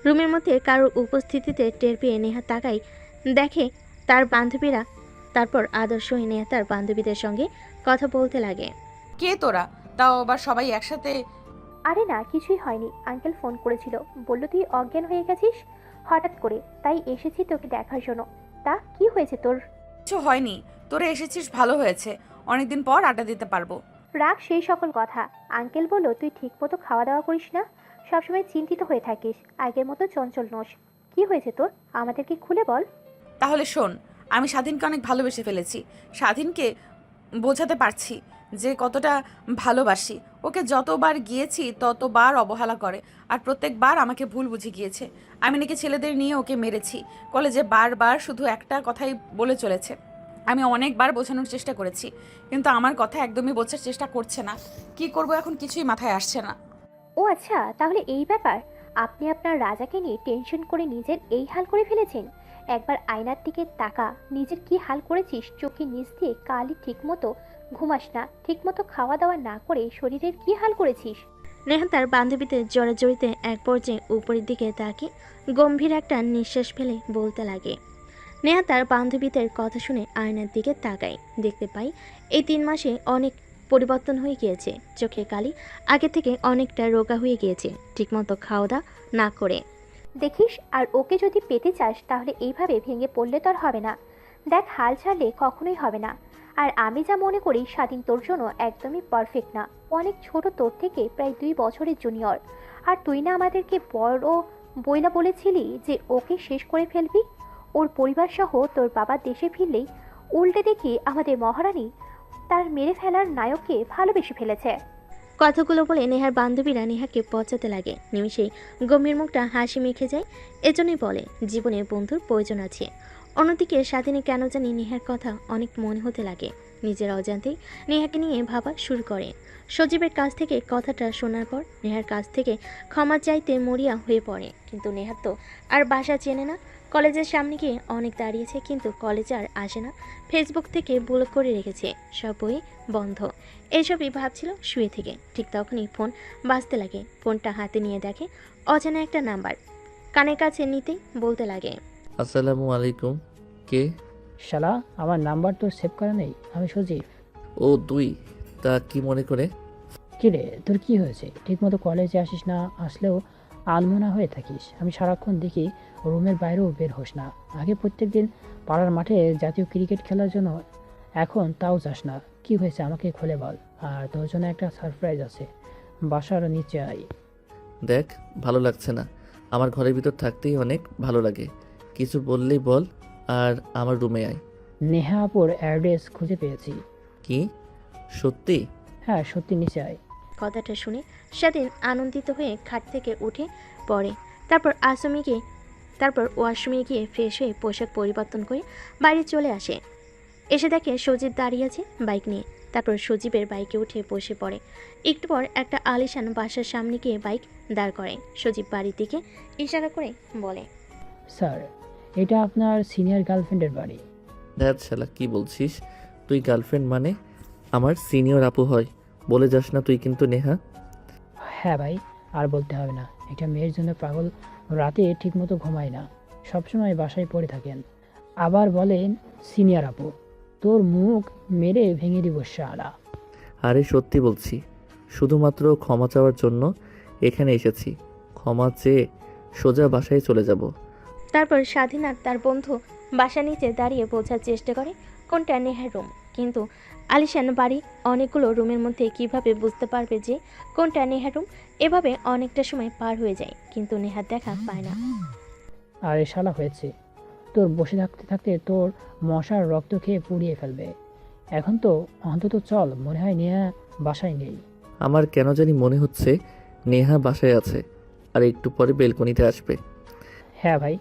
রুমের মধ্যে কারোর উপস্থিতিতে টের পেয়ে নেহা তাকাই দেখে তার বান্ধবীরা। তারপর আদর্শ হয়ে নেহা তার বান্ধবীদের সঙ্গে কথা বলতে লাগে। কে তোরা? তাও আবার সবাই একসাথে? আরে না, কিছুই হয়নি। আঙ্কেল ফোন করেছিল, বলল তুই অজ্ঞান হয়ে গেছিস হঠাৎ করে, তাই এসেছি তোকে দেখার জন্য। তা কি হয়েছে তোর? কিছু হয়নি, তোরা এসেছিস ভালো হয়েছে, অনেকদিন পর আড্ডা দিতে পারবো। রাগ সেই সকল কথা। আঙ্কেল বলল তুই ঠিকমতো খাওয়া দাওয়া করিস না, সবসময় চিন্তিত হয়ে থাকিস, আগের মতো চঞ্চল নোস। কি হয়েছে তোর, আমাদেরকে খুলে বল। তাহলে শোন, আমি স্বাধীনকে অনেক ভালোবেসে ফেলেছি। স্বাধীনকে বোঝাতে পারছি যে কতটা ভালোবাসি। ওকে যতবার গিয়েছি ততবার অবহেলা করে, আর প্রত্যেকবার আমাকে ভুল বুঝে গিয়েছে। আমি নাকি ছেলেদের নিয়ে ওকে মেরেছি। কলেজে বারবার শুধু একটা কথাই বলে চলেছে। আমি অনেকবার বোঝানোর চেষ্টা করেছি, কিন্তু আমার কথা একদমই বোঝার চেষ্টা করছে না। কি করব এখন কিছুই মাথায় আসছে না। ও আচ্ছা, তাহলে এই ব্যাপার। আপনি আপনার রাজাকে নিয়ে টেনশন করে নিজের এই হাল করে ফেলেছেন। একবার আয়নার দিকে তাকা, নিজের কি হাল করেছিস। চোখে নিচ দিয়ে কালি, ঠিকমতো ঘুমাস না, ঠিকমতো খাওয়া দাওয়া না করে শরীরের কি হাল করেছিস। নেহা তার বান্ধবীদের জড়াজড়িতে এক পর্যায়ে উপরের দিকে তাকিয়ে গম্ভীর একটা নিঃশ্বাস ফেলে বলতে লাগে। নেহা তার বান্ধবীদের কথা শুনে আয়নার দিকে তাকায়। দেখতে পাই এই 3 মাসে অনেক পরিবর্তন হয়ে গিয়েছে। চোখের কালি আগে থেকে অনেকটা রোগা হয়ে গিয়েছে, ঠিকমতো খাওয়া দাওয়া না করে। দেখিস, আর ওকে যদি পেতে চাস তাহলে এইভাবে ভেঙে পড়লে তো আর হবে না। দেখ, হাল ছাড়লে কখনোই হবে না। আর আমি যা মনে করি, স্বাধীন তোর জন্য একদমই পারফেক্ট না। অনেক ছোট, তোর থেকে প্রায় 2 বছরের জুনিয়র। আর তুই না আমাদেরকে বড় বইলা বলেছিলি যে ওকে শেষ করে ফেলবি। ওর পরিবার সহ তোর বাবা দেশে ফিরলেই উল্টে দেখি আমাদের মহারানী তার মেরে ফেলার নায়ককে ভালোবেসে ফেলেছে। কথাগুলো বলে নেহার বান্ধবীরা নেহাকে পচাতে লাগে। নিমিষেই গম্ভীর মুখটা হাসি মেখে যায়। এজন্যই বলে জীবনে বন্ধুর প্রয়োজন আছে। অন্যদিকে স্বাধীনে কেন জানি নেহার কথা অনেক মনে হতে লাগে। নিজের অজান্তেই নেহাকে নিয়ে ভাবা শুরু করে। সজীবের কাছ থেকে কথাটা শোনার পর নেহার কাছ থেকে ক্ষমা চাইতে মরিয়া হয়ে পড়ে। কিন্তু নেহার তো আর বাসা চেনে না। কলেজের সামনে গিয়ে অনেক দাঁড়িয়েছে, কিন্তু কলেজে আর আসে না। ফেসবুক থেকে ব্লক করে রেখেছে, সব বই বন্ধ। এইসবই ভাবছিল শুয়ে থেকে। ঠিক তখনই ফোন বাজতে লাগে। ফোনটা হাতে নিয়ে দেখে অজানা একটা নাম্বার। কানের কাছে নিতেই বলতে লাগে, আসসালামু আলাইকুম। কে? শালা, আমার নাম্বার তো সেভ করা নেই। আমি সজীব। ও তুই? তা কি মনে করে? কিরে, তোর কি হয়েছে? ঠিকমতো কলেজে আসিস না, আসলেও আলমোনা হয়ে থাকিস। আমি সারাক্ষণ দেখি রুমের বাইরেও বের হোস না। আগে প্রত্যেক দিন পাড়ার মাঠে জাতীয় ক্রিকেট খেলার জন্য, এখন তাও যাস না। কি হয়েছে আমাকে খুলে বল। আর তোর জন্য একটা সারপ্রাইজ আছে, বাসার নিচে আই। দেখ, ভালো লাগছে না। আমার ঘরের ভিতর থাকতেই অনেক ভালো লাগে। কিছু বললেই বল, আর আমার রুমে আয়। নেহা আপুর অ্যাড্রেস খুঁজে পেয়েছি। কি? সত্যি? হ্যাঁ সত্যি, নিচে আয়। কথাটা শুনে স্বাধীন আনন্দিত হয়ে খাট থেকে উঠে পড়ে। তারপর ওয়াশরুমে গিয়ে ফ্রেশ হয়ে পোশাক পরিবর্তন করে বাইরে চলে আসে। এসে দেখে সজীব দাঁড়িয়ে আছে বাইক নিয়ে। তারপর সজীবের বাইকে উঠে বসে পড়ে। একটু পর একটা আলিশান বাসার সামনে গিয়ে বাইক দাঁড় করে। সজীব বাড়ির দিকে ইশারা করে বলে, স্যার, এটা আপনার সিনিয়র গার্লফ্রেন্ডের বাড়ি। ধ্যাত শালা, কি বলছিস? তুই গার্লফ্রেন্ড মানে আমার সিনিয়র আপু হয়? বলে যাস না তুই কিন্তু নেহা। হ্যাঁ ভাই, আর বলতে হবে না। একটা মেয়ের জন্য পাগল রাতে ঠিকমতো ঘুমায় না, সবসময় বাসায় পড়ে থাকেন, আবার বলেন সিনিয়র আপু। তোর মুখ মেরে ভেঙে দিব শালা। আরে সত্যি বলছি, শুধুমাত্র ক্ষমা চাওয়ার জন্য এখানে এসেছি। ক্ষমা চেয়ে সোজা বাসায় চলে যাব। তারপর স্বাধীন আর তার বন্ধু বাসা নিচে দাঁড়িয়ে বোঝার চেষ্টা করে কোনটা নেহার রুম। কিন্তু আলিশান বাড়ি অনেকগুলো রুমের মধ্যে কিভাবে বুঝতে পারবে যে কোনটা নেহার রুম? এভাবে অনেকটা সময় পার হয়ে যায়, কিন্তু নেহার দেখা পায় না। আরে শালা হয়েছে তোর, বসে থাকতে থাকতে তোর মশার রক্ত খেয়ে পুড়িয়ে ফেলবে। এখন তো অন্তত চল, মনে হয় নেহা বাসায় নেই। আমার কেন জানি মনে হচ্ছে নেহা বাসায় আছে, আর একটু পরে বেলকনিতে আসবে। হ্যাঁ ভাই,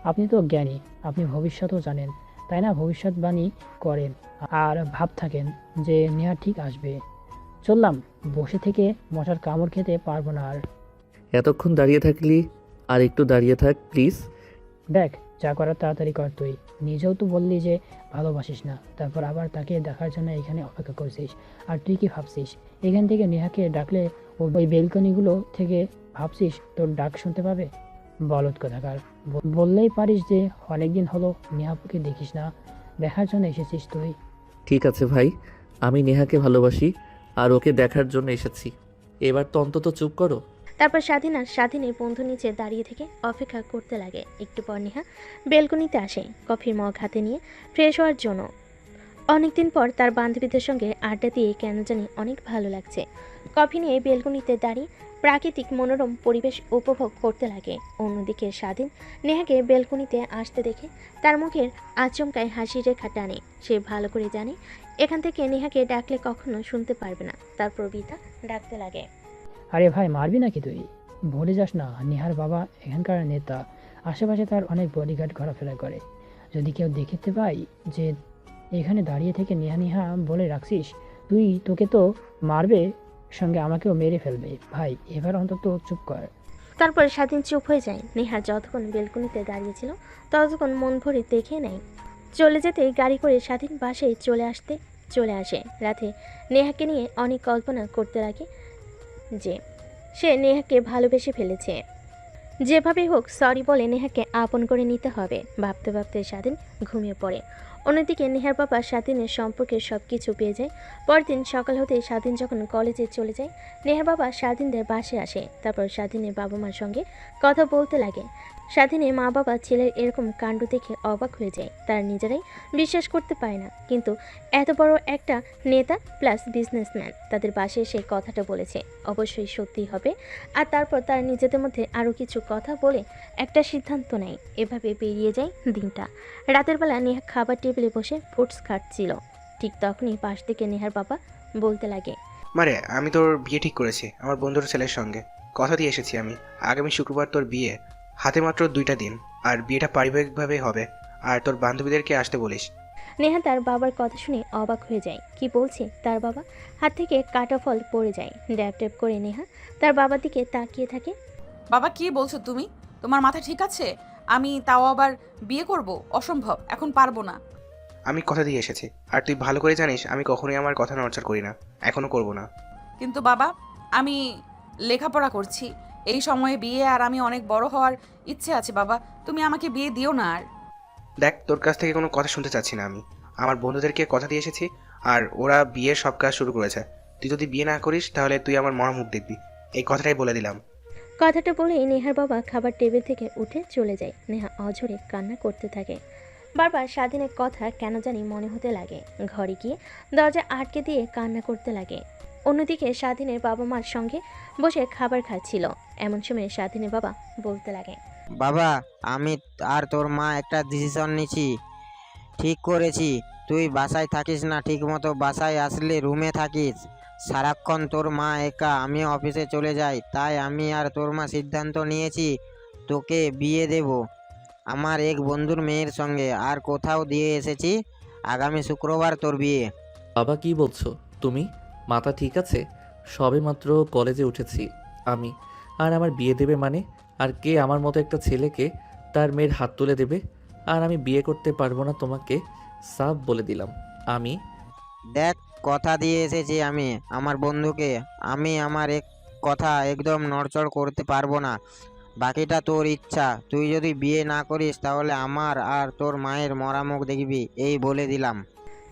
আপনি তো জ্ঞানী, আপনি ভবিষ্যতও জানেন, তাই না? ভবিষ্যৎবাণী করেন আর ভাব থাকেন যে নেহা ঠিক আসবে। চললাম, বসে থেকে মশার কামড় খেতে পারবো না আর। এতক্ষণ দাঁড়িয়ে থাকলি, আর একটু দাঁড়িয়ে থাক প্লিজ। দেখ, যা করার তাড়াতাড়ি কর। তুই নিজেও তো বললি যে ভালোবাসিস না, তারপর আবার তাকে দেখার জন্য এখানে অপেক্ষা করছিস। আর তুই কি ভাবছিস এখান থেকে নেহাকে ডাকলে ওই বেলকনিগুলো থেকে ভাবছিস তোর ডাক শুনতে পাবে? বলদ কোথাকার, বললেই পারিস যে অনেকদিন হলো নেহাকে দেখিস না, দেখার জন্য এসেছিস তুই। ঠিক আছে ভাই, আমি নেহাকে ভালোবাসি আর ওকে দেখার জন্য এসেছি। এবার তো অন্তত চুপ করো। তারপর স্বাধীন আর স্বাধীনের বন্ধু নিচে দাঁড়িয়ে থেকে অপেক্ষা করতে লাগে। একটু পর নেহা বেলকনিতে আসে কফির মগ হাতে নিয়ে ফ্রেশ হওয়ার জন্য। অনেকদিন পর তার বান্ধবীদের সঙ্গে আড্ডা দিয়ে কেন জানি অনেক ভালো লাগছে। কফি নিয়ে বেলকনিতে দাঁড়িয়ে প্রাকৃতিক মনোরম পরিবেশ উপভোগ করতে লাগে। অন্যদিকে স্বাধীন নেহাকে বেলকনিতে আসতে দেখে তার মুখের আচমকায় হাসির রেখা টানে। সে ভালো করে জানে এখান থেকে নেহাকে ডাকলে কখনো শুনতে পারবে না। তারপর বিতা ডাকতে লাগে, আরে ভাই, মারবি নাকি তুই? ভুলে যাস না, নেহার বাবা এখানকার নেতা, আশেপাশে তার অনেক বডিগার্ড ঘোরাফেরা করে। যদি কেউ দেখতে পাই যে এখানে দাঁড়িয়ে থেকে নেহা নেহা বলে রাখছিস, তোকে তো মারবে, সঙ্গে আমাকেও মেরে ফেলবে। ভাই, এবার অন্তত চুপ কর। তারপর স্বাধীন চুপ হয়ে যায়। নেহা যতক্ষণ বেলকনিতে দাঁড়িয়েছিল ততক্ষণ মন ভরে দেখে নেয়। চলে যেতে গাড়ি করে স্বাধীন বাসায় চলে আসে। রাতে নেহাকে নিয়ে অনেক কল্পনা করতে লাগে যে সে নেহাকে ভালোবেসে ফেলেছে। যেভাবেই হোক সরি বলে নেহাকে আপন করে নিতে হবে। ভাবতে ভাবতে স্বাধীন ঘুমিয়ে পড়ে। অন্যদিকে নেহার বাবা স্বাধীনের সম্পর্কে সব কিছু পেয়ে যায়। পরদিন সকাল হতে স্বাধীন যখন কলেজে চলে যায়, নেহার বাবা স্বাধীনদের বাসায় আসে। তারপর স্বাধীনের বাবা মার সঙ্গে কথা বলতে লাগে। স্বাধীনের মা বাবা ছেলের এরকম কাণ্ড দেখে অবাক হয়ে যায়। তারা নিজেরাই বিশ্বাস করতে পারে না, কিন্তু এত বড় একটা নেতা প্লাস বিজনেসম্যান তাদের বাসায় এসে কথাটা বলেছে, অবশ্যই সত্যি হবে। আর তারপর তারা নিজেদের মধ্যে আরও কিছু কথা বলে একটা সিদ্ধান্ত নেয়। এভাবে পেরিয়ে যায় দিনটা। রাতের বেলা নেহা খাবার টেবিলে বসে ফ্রুটস খাচ্ছিল। ঠিক তখনই পাশ থেকে নেহার বাবা বলতে লাগে, মারে, আমি তোর বিয়ে ঠিক করেছি আমার বন্ধুর ছেলের সঙ্গে। কথা দিয়ে এসেছি আমি, আগামী শুক্রবার তোর বিয়ে। হাতে মাত্র 2টা দিন, আর বিয়েটা পারিবারিকভাবে হবে। আর তোর বান্ধবীদেরকে আসতে বলিস। নেহা তার বাবার কথা শুনে অবাক হয়ে যায়। কি বলছে তার বাবা? হাত থেকে কাটা ফল পড়ে যায়। ড্যাব ড্যাব করে নেহা তার বাবার দিকে তাকিয়ে থাকে। বাবা, কি বলছো তুমি? তোমার মাথা ঠিক আছে? আমি তাও আবার বিয়ে করব? অসম্ভব, এখন পারবো না। আমি কথা দিয়ে এসেছি, আর তুই ভালো করে জানিস আমি কখনোই আমার কথা নড়চড় করি না, এখনো করব না। কিন্তু বাবা, আমি লেখাপড়া করছি, এই সময়ে বিয়ে, আর আমি অনেক বড় হওয়ার ইচ্ছে আছে। বাবা, তুমি আমাকে বিয়ে দিও না। আর দেখ, তোর কাছ থেকে কোনো কথা শুনতে চাচ্ছি না আমি। আমার বন্ধুদেরকে কথা দিয়ে এসেছি, আর ওরা বিয়ের সব কাজ শুরু করেছে। তুই যদি বিয়ে না করিস তাহলে তুই আমার মরা মুখ দেখবি, এই কথাটাই বলে দিলাম। কথাটা বলেই নেহার বাবা খাবার টেবিল থেকে উঠে চলে যায়। নেহা অঝরে কান্না করতে থাকে। বারবার স্বাধীনের কথা কেন জানি মনে হতে লাগে। ঘরে গিয়ে দরজা আটকে দিয়ে কান্না করতে লাগে। অন্যদিকে স্বাধীনের বাবা মার সঙ্গে বসে খাবার খাচ্ছিল। এমন সময় স্বাধীনের বাবা বলতে লাগে, বাবা, আমি আর তোর মা একটা ডিসিশন নিয়েছি, ঠিক করেছি। তুই বাসায় থাকিস না, ঠিক মতো বাসায় আসলে রুমে থাকিস। সারাক্ষণ তোর মা একা, আমি অফিসে চলে যাই। তাই আমি আর তোর মা সিদ্ধান্ত নিয়েছি তোকে বিয়ে দেব আমার এক বন্ধুর মেয়ের সঙ্গে। আর কোথাও দিয়ে এসেছি, আগামী শুক্রবার তোর বিয়ে। বাবা কি বলছো? তুমি মাথা ঠিক আছে? সবেমাত্র কলেজে উঠেছি আমি, আর আমার বিয়ে দেবে মানে? আর কে আমার মতো একটা ছেলেকে তার মেয়ের হাত তুলে দেবে? আর আমি বিয়ে করতে পারবো না তোমাকে, সাফ বলে দিলাম। আমি দেখ, কথা দিয়ে এসেছি আমি আমার বন্ধুকে, আমি আমার এক কথা একদম নড়চড় করতে পারবো না। বাকিটা তোর ইচ্ছা। তুই যদি বিয়ে না করিস তাহলে আমার আর তোর মায়ের মরা মুখ দেখবি, এই বলে দিলাম।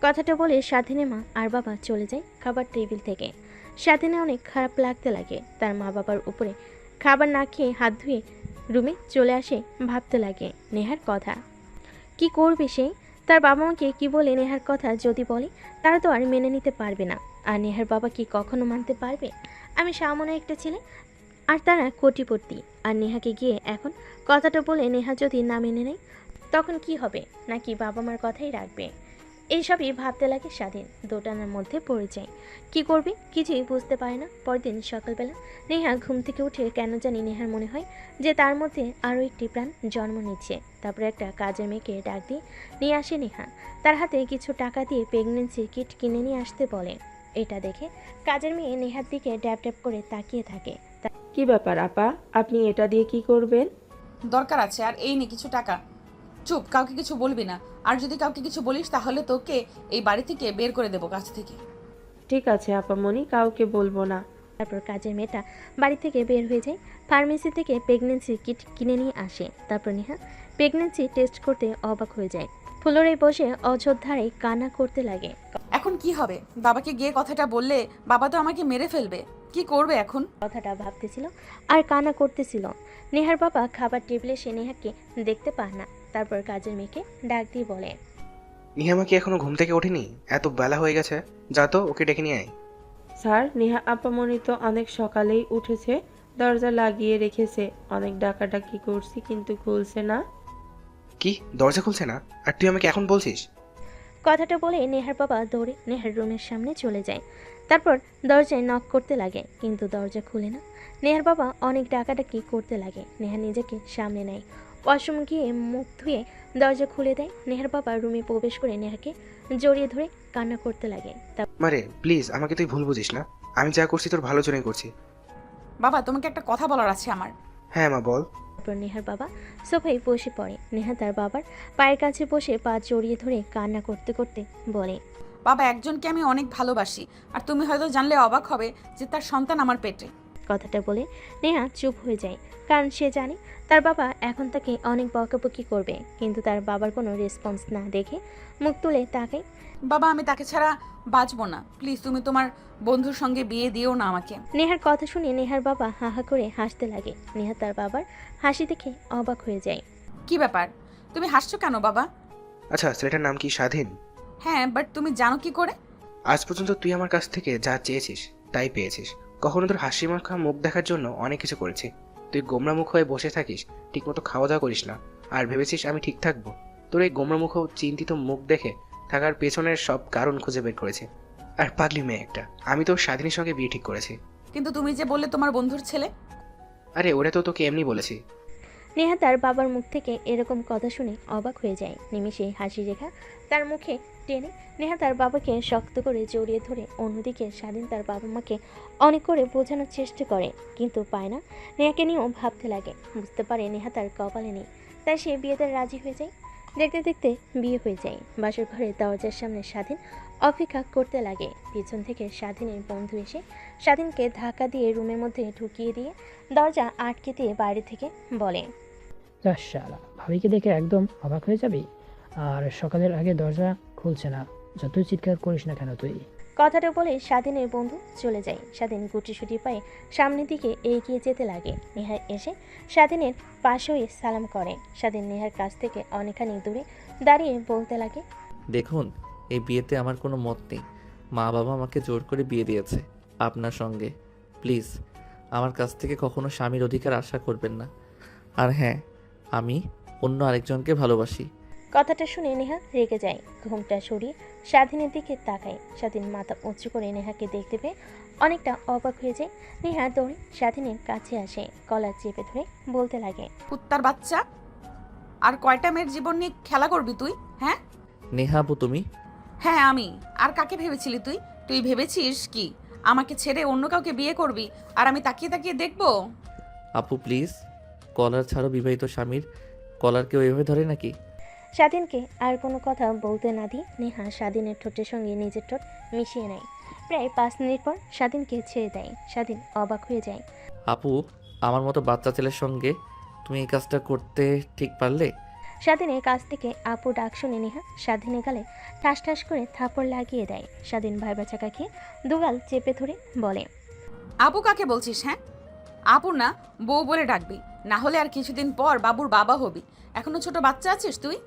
কথাটা বলে স্বাধীনের মা আর বাবা চলে যায় খাবার টেবিল থেকে। স্বাধীনে অনেক খারাপ লাগতে লাগে তার মা বাবার উপরে। খাবার না খেয়ে হাত ধুয়ে রুমে চলে আসে, ভাবতে লাগে নেহার কথা। কি করবে সে? তার বাবা মাকে কি বলে নেহার কথা যদি বলে, তারা তো আর মেনে নিতে পারবে না। আর নেহার বাবা কি কখনো মানতে পারবে? আমি সামান্য একটা ছেলে, আর তারা কোটিপতি। আর নেহাকে গিয়ে এখন কথাটা বলে নেহা যদি না মেনে নেয়, তখন কি হবে? নাকি বাবা মার কথাই রাখবে? এইসবই ভাবতে লাগে স্বাধীন। দোটানার মধ্যে পড়ে যায়, কি করবে কিছুই বুঝতে পারে না। পরদিন সকালবেলা নেহা ঘুম থেকে উঠে কেন জানি নেহার মনে হয় যে তার মধ্যে আরও একটি প্রাণ জন্ম নিচ্ছে। তারপরে একটা কাজের মেয়েকে ডাক দিয়ে নিয়ে আসে নেহা। তার হাতে কিছু টাকা দিয়ে প্রেগনেন্সি কিট কিনে নিয়ে আসতে বলে। এটা দেখে কাজের মেয়ে নেহার দিকে ড্যাব ড্যাব করে তাকিয়ে থাকে। কি ব্যাপার আপা, আপনি এটা দিয়ে কি করবেন? দরকার আছে, আর এই নে কিছু টাকা। চুপ, কাউকে কিছু বলবি না। আর যদি কাউকে কিছু বলিস তাহলে তোকে এই বাড়ি থেকে বের করে দেবো কাছ থেকে। ঠিক আছে আপামনি, কাউকে বলবো না। তারপর কাজের মেয়েটা বাড়ি থেকে বের হয়ে যায়, ফার্মেসি থেকে প্রেগনেন্সি কিট কিনে নিয়ে আসে। তারপর নেহা প্রেগনেন্সি টেস্ট করতে অবাক হয়ে যায়। ফ্লোরে বসে অযোধ্যারে কান্না করতে লাগে। এখন কি হবে? বাবাকে গিয়ে কথাটা বললে বাবা তো আমাকে মেরে ফেলবে। কি করবে এখন? কথাটা ভাবতেছিল আর কান্না করতেছিল। নেহার বাবা খাবার টেবিলে সে নেহাকে দেখতে পায় না। তারপর কাজের মেয়েকে ডাক দিয়ে বলে, নিহামা কি এখনো ঘুম থেকে ওঠেনি? এত বেলা হয়ে গেছে, যা তো ওকে ডেকে নিয়ে আয়। স্যার, নেহা আপামনি তো অনেক সকালেই উঠেছে, দরজা লাগিয়ে রেখেছে। অনেক ডাকাডাকি করছি কিন্তু খুলছে না। কি, দরজা খুলছে না? আর তুই আমাকে এখন বলছিস? কথাটা বলে নেহার বাবা দৌড়ে নেহার রুমের সামনে চলে যায়। তারপর দরজায় নক করতে লাগে, কিন্তু দরজা খুলে না। নেহার বাবা অনেক ডাকাডাকি করতে লাগে। নেহা নিজেকে সামনে নেয়, ওয়াশরুম গিয়ে মুখ ধুয়ে দরজা খুলে দেয়। নেহার বাবা রুমে প্রবেশ করে নেহাকে জড়িয়ে ধরে কান্না করতে লাগে। মারে প্লিজ, আমাকে তুই ভুল বুঝিস না। আমি যা করছি তোর ভালো জন্যই করছি। বাবা, তোমাকে একটা কথা বলার আছে আমার। হ্যাঁ মা, বল। তারপর নেহার বাবা সোফায় বসে পড়ে। নেহা তার বাবার পায়ের কাছে বসে পা জড়িয়ে ধরে কান্না করতে করতে বলে, বাবা, একজনকে আমি অনেক ভালোবাসি, আর তুমি হয়তো জানলে অবাক হবে যে তার সন্তান আমার পেটে। কথাটা বলে নেহা চুপ হয়ে যায়, কারণ সে জানে তার বাবা এখন তাকে অনেক বকাবকি করবে। কিন্তু তার বাবার কোনো রেসপন্স না দেখে মুখ তুলে তাকায়। বাবা, আমি তাকে ছাড়া বাঁচবো না। প্লিজ তুমি তোমার বন্ধুর সঙ্গে বিয়ে দিও না আমাকে। নেহার কথা শুনে নেহার বাবা হা হা করে হাসতে লাগে। নেহা তার বাবার হাসি দেখে অবাক হয়ে যায়। কি ব্যাপার, তুমি হাসছো কেন বাবা? আচ্ছা, ছেলেটার নাম কি স্বাধীন? হ্যাঁ, বাট তুমি জানো কি করে? আজ পর্যন্ত তুই আমার কাছ থেকে যা চেয়েছিস তাই পেয়েছিস। কখনো তোর হাসি মাখা মুখ দেখার জন্য অনেক কিছু করেছি। তুই গোমরা মুখ হয়ে বসে থাকিস, ঠিকমতো খাওয়া দাওয়া করিস না, আর ভেবেছিস আমি ঠিক থাকবো। তোর এই গোমরা মুখ চিন্তিত মুখ দেখে থাকার পেছনের সব কারণ খুঁজে বের করেছি। আর পাগলি মেয়ে একটা, আমি তোর স্বাধীনের সঙ্গে বিয়ে ঠিক করেছি। কিন্তু তুমি যে বললে তোমার বন্ধুর ছেলে। আরে ওরা তো তোকে এমনি বলেছি। নেহা তার বাবার মুখ থেকে এরকম কথা শুনে অবাক হয়ে যায়। নিমেষে হাসি রেখা তার মুখে টেনে নেহা তার বাবাকে শক্ত করে জড়িয়ে ধরে। অন্যদিকে স্বাধীন তার বাবা মাকে অনেক করে বোঝানোর চেষ্টা করে, কিন্তু পায় না। নেহাকে নিয়েও ভাবতে লাগে, বুঝতে পারে নেহা তার কপালে নেই, তাই সে বিয়েতে রাজি হয়ে যায়। দেখতে দেখতে বিয়ে হয়ে যায়। বাসর ঘরে দরজার সামনে স্বাধীন অপেক্ষা করতে লাগে। পিছন থেকে স্বাধীনের বন্ধু এসে স্বাধীনকে ধাক্কা দিয়ে রুমের মধ্যে ঢুকিয়ে দিয়ে দরজা আটকে দিয়ে বাইরে থেকে বলে, শালা, ভাবিকে দেখে একদম অবাক হয়ে যাবি। আর সকালের আগে দরজা খুলছে না, যতই চিৎকার করিস না কেন তুই। কথাটা বলে স্বাধীনের বন্ধু চলে যায়। স্বাধীন গুটিসুটি পায়ে সামনের দিকে এগিয়ে যেতে লাগে। নেহা এসে স্বাধীনের পাশে হয়ে সালাম করে। স্বাধীন নেহার কাছ থেকে অনেকখানি দূরে দাঁড়িয়ে বলতে লাগে, দেখুন, এই বিয়েতে আমার কোনো মত নেই। মা বাবা আমাকে জোর করে বিয়ে দিয়েছে আপনার সঙ্গে। প্লিজ আমার কাছ থেকে কখনো স্বামীর অধিকার আশা করবেন না। আর হ্যাঁ, আমি অন্য আরেকজনকে ভালোবাসি। কথাটা শুনে নেহা রেগে যায়। ঘুমটা সরিয়ে স্বাধীনের দিকে তাকায়। স্বাধীন মাথা উঁচু করে নেহাকে দেখতে পেয়ে অনেকটা অবাক হয়ে যায়। নেহা দৌড়ে স্বাধীনের কাছে আসে, গলা চেপে ধরে বলতে লাগে, কুত্তার বাচ্চা, আর কয়টা মেয়ের জীবন নিয়ে খেলা করবি তুই? হ্যাঁ নেহা আপু তুমি? হ্যাঁ আমি। আর কাকে ভেবেছিলি তুই? তুই ভেবেছিস কি আমাকে ছেড়ে অন্য কাউকে বিয়ে করবি আর আমি তাকিয়ে তাকিয়ে দেখবো? আপু প্লিজ, কলার ছাড়ো। বিবাহিত স্বামীর কলার কেউ এভাবে ধরে নাকি? স্বাধীনকে আর কোনো কথা বলতে না দিয়ে নেহা স্বাধীনের ঠোঁটের সঙ্গে নিজের ঠোঁট মিশিয়ে নেয়। প্রায় 5 মিনিট পর স্বাধীনকে ছেড়ে দেয়। স্বাধীন অবাক হয়ে যায়। আপু, আমার মতো বাচ্চা ছেলের সঙ্গে তুমি এই কাজটা করতে ঠিক পারলে? স্বাধীনের কাছ থেকে আপু ডাক শুনে নেহা স্বাধীনের গালে ঠাস ঠাস করে থাপড় লাগিয়ে দেয়। স্বাধীন ভাইবা চাকা খেয়ে দুগাল চেপে ধরে বলে, আপু কাকে বলছিস? হ্যাঁ, আপুর না, বউ বলে ডাকবি, না হলে আর কিছুদিন পর বাবুর বাবা হবি। এখনো ছোট বাচ্চা আছিস তুই।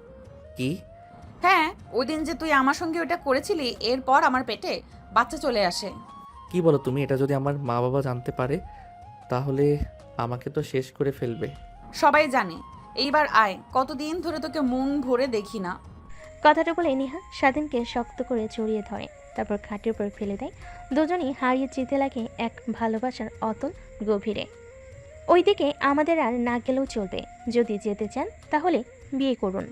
কি? হ্যাঁ, ওই দিন যে তুই আমার সঙ্গে ওটা করেছিলি, এরপর আমার পেটে বাচ্চা চলে আসে। কি বলো তুমি? এটা যদি আমার মা বাবা জানতে পারে তাহলে আমাকে তো শেষ করে ফেলবে। সবাই জানে। এইবার আয়, কতদিন ধরে তোকে মন ভরে দেখি না। কথাটা বলে নেহা স্বাধীনকে শক্ত করে জড়িয়ে ধরে, তারপর খাটের উপর ফেলে দেয়। দুজনেই হারিয়ে যেতে লাগে এক ভালোবাসার অতল গভীরে। ওইদিকে আমাদের আর না গেলেও চলবে। যদি যেতে চান তাহলে বিয়ে করুন।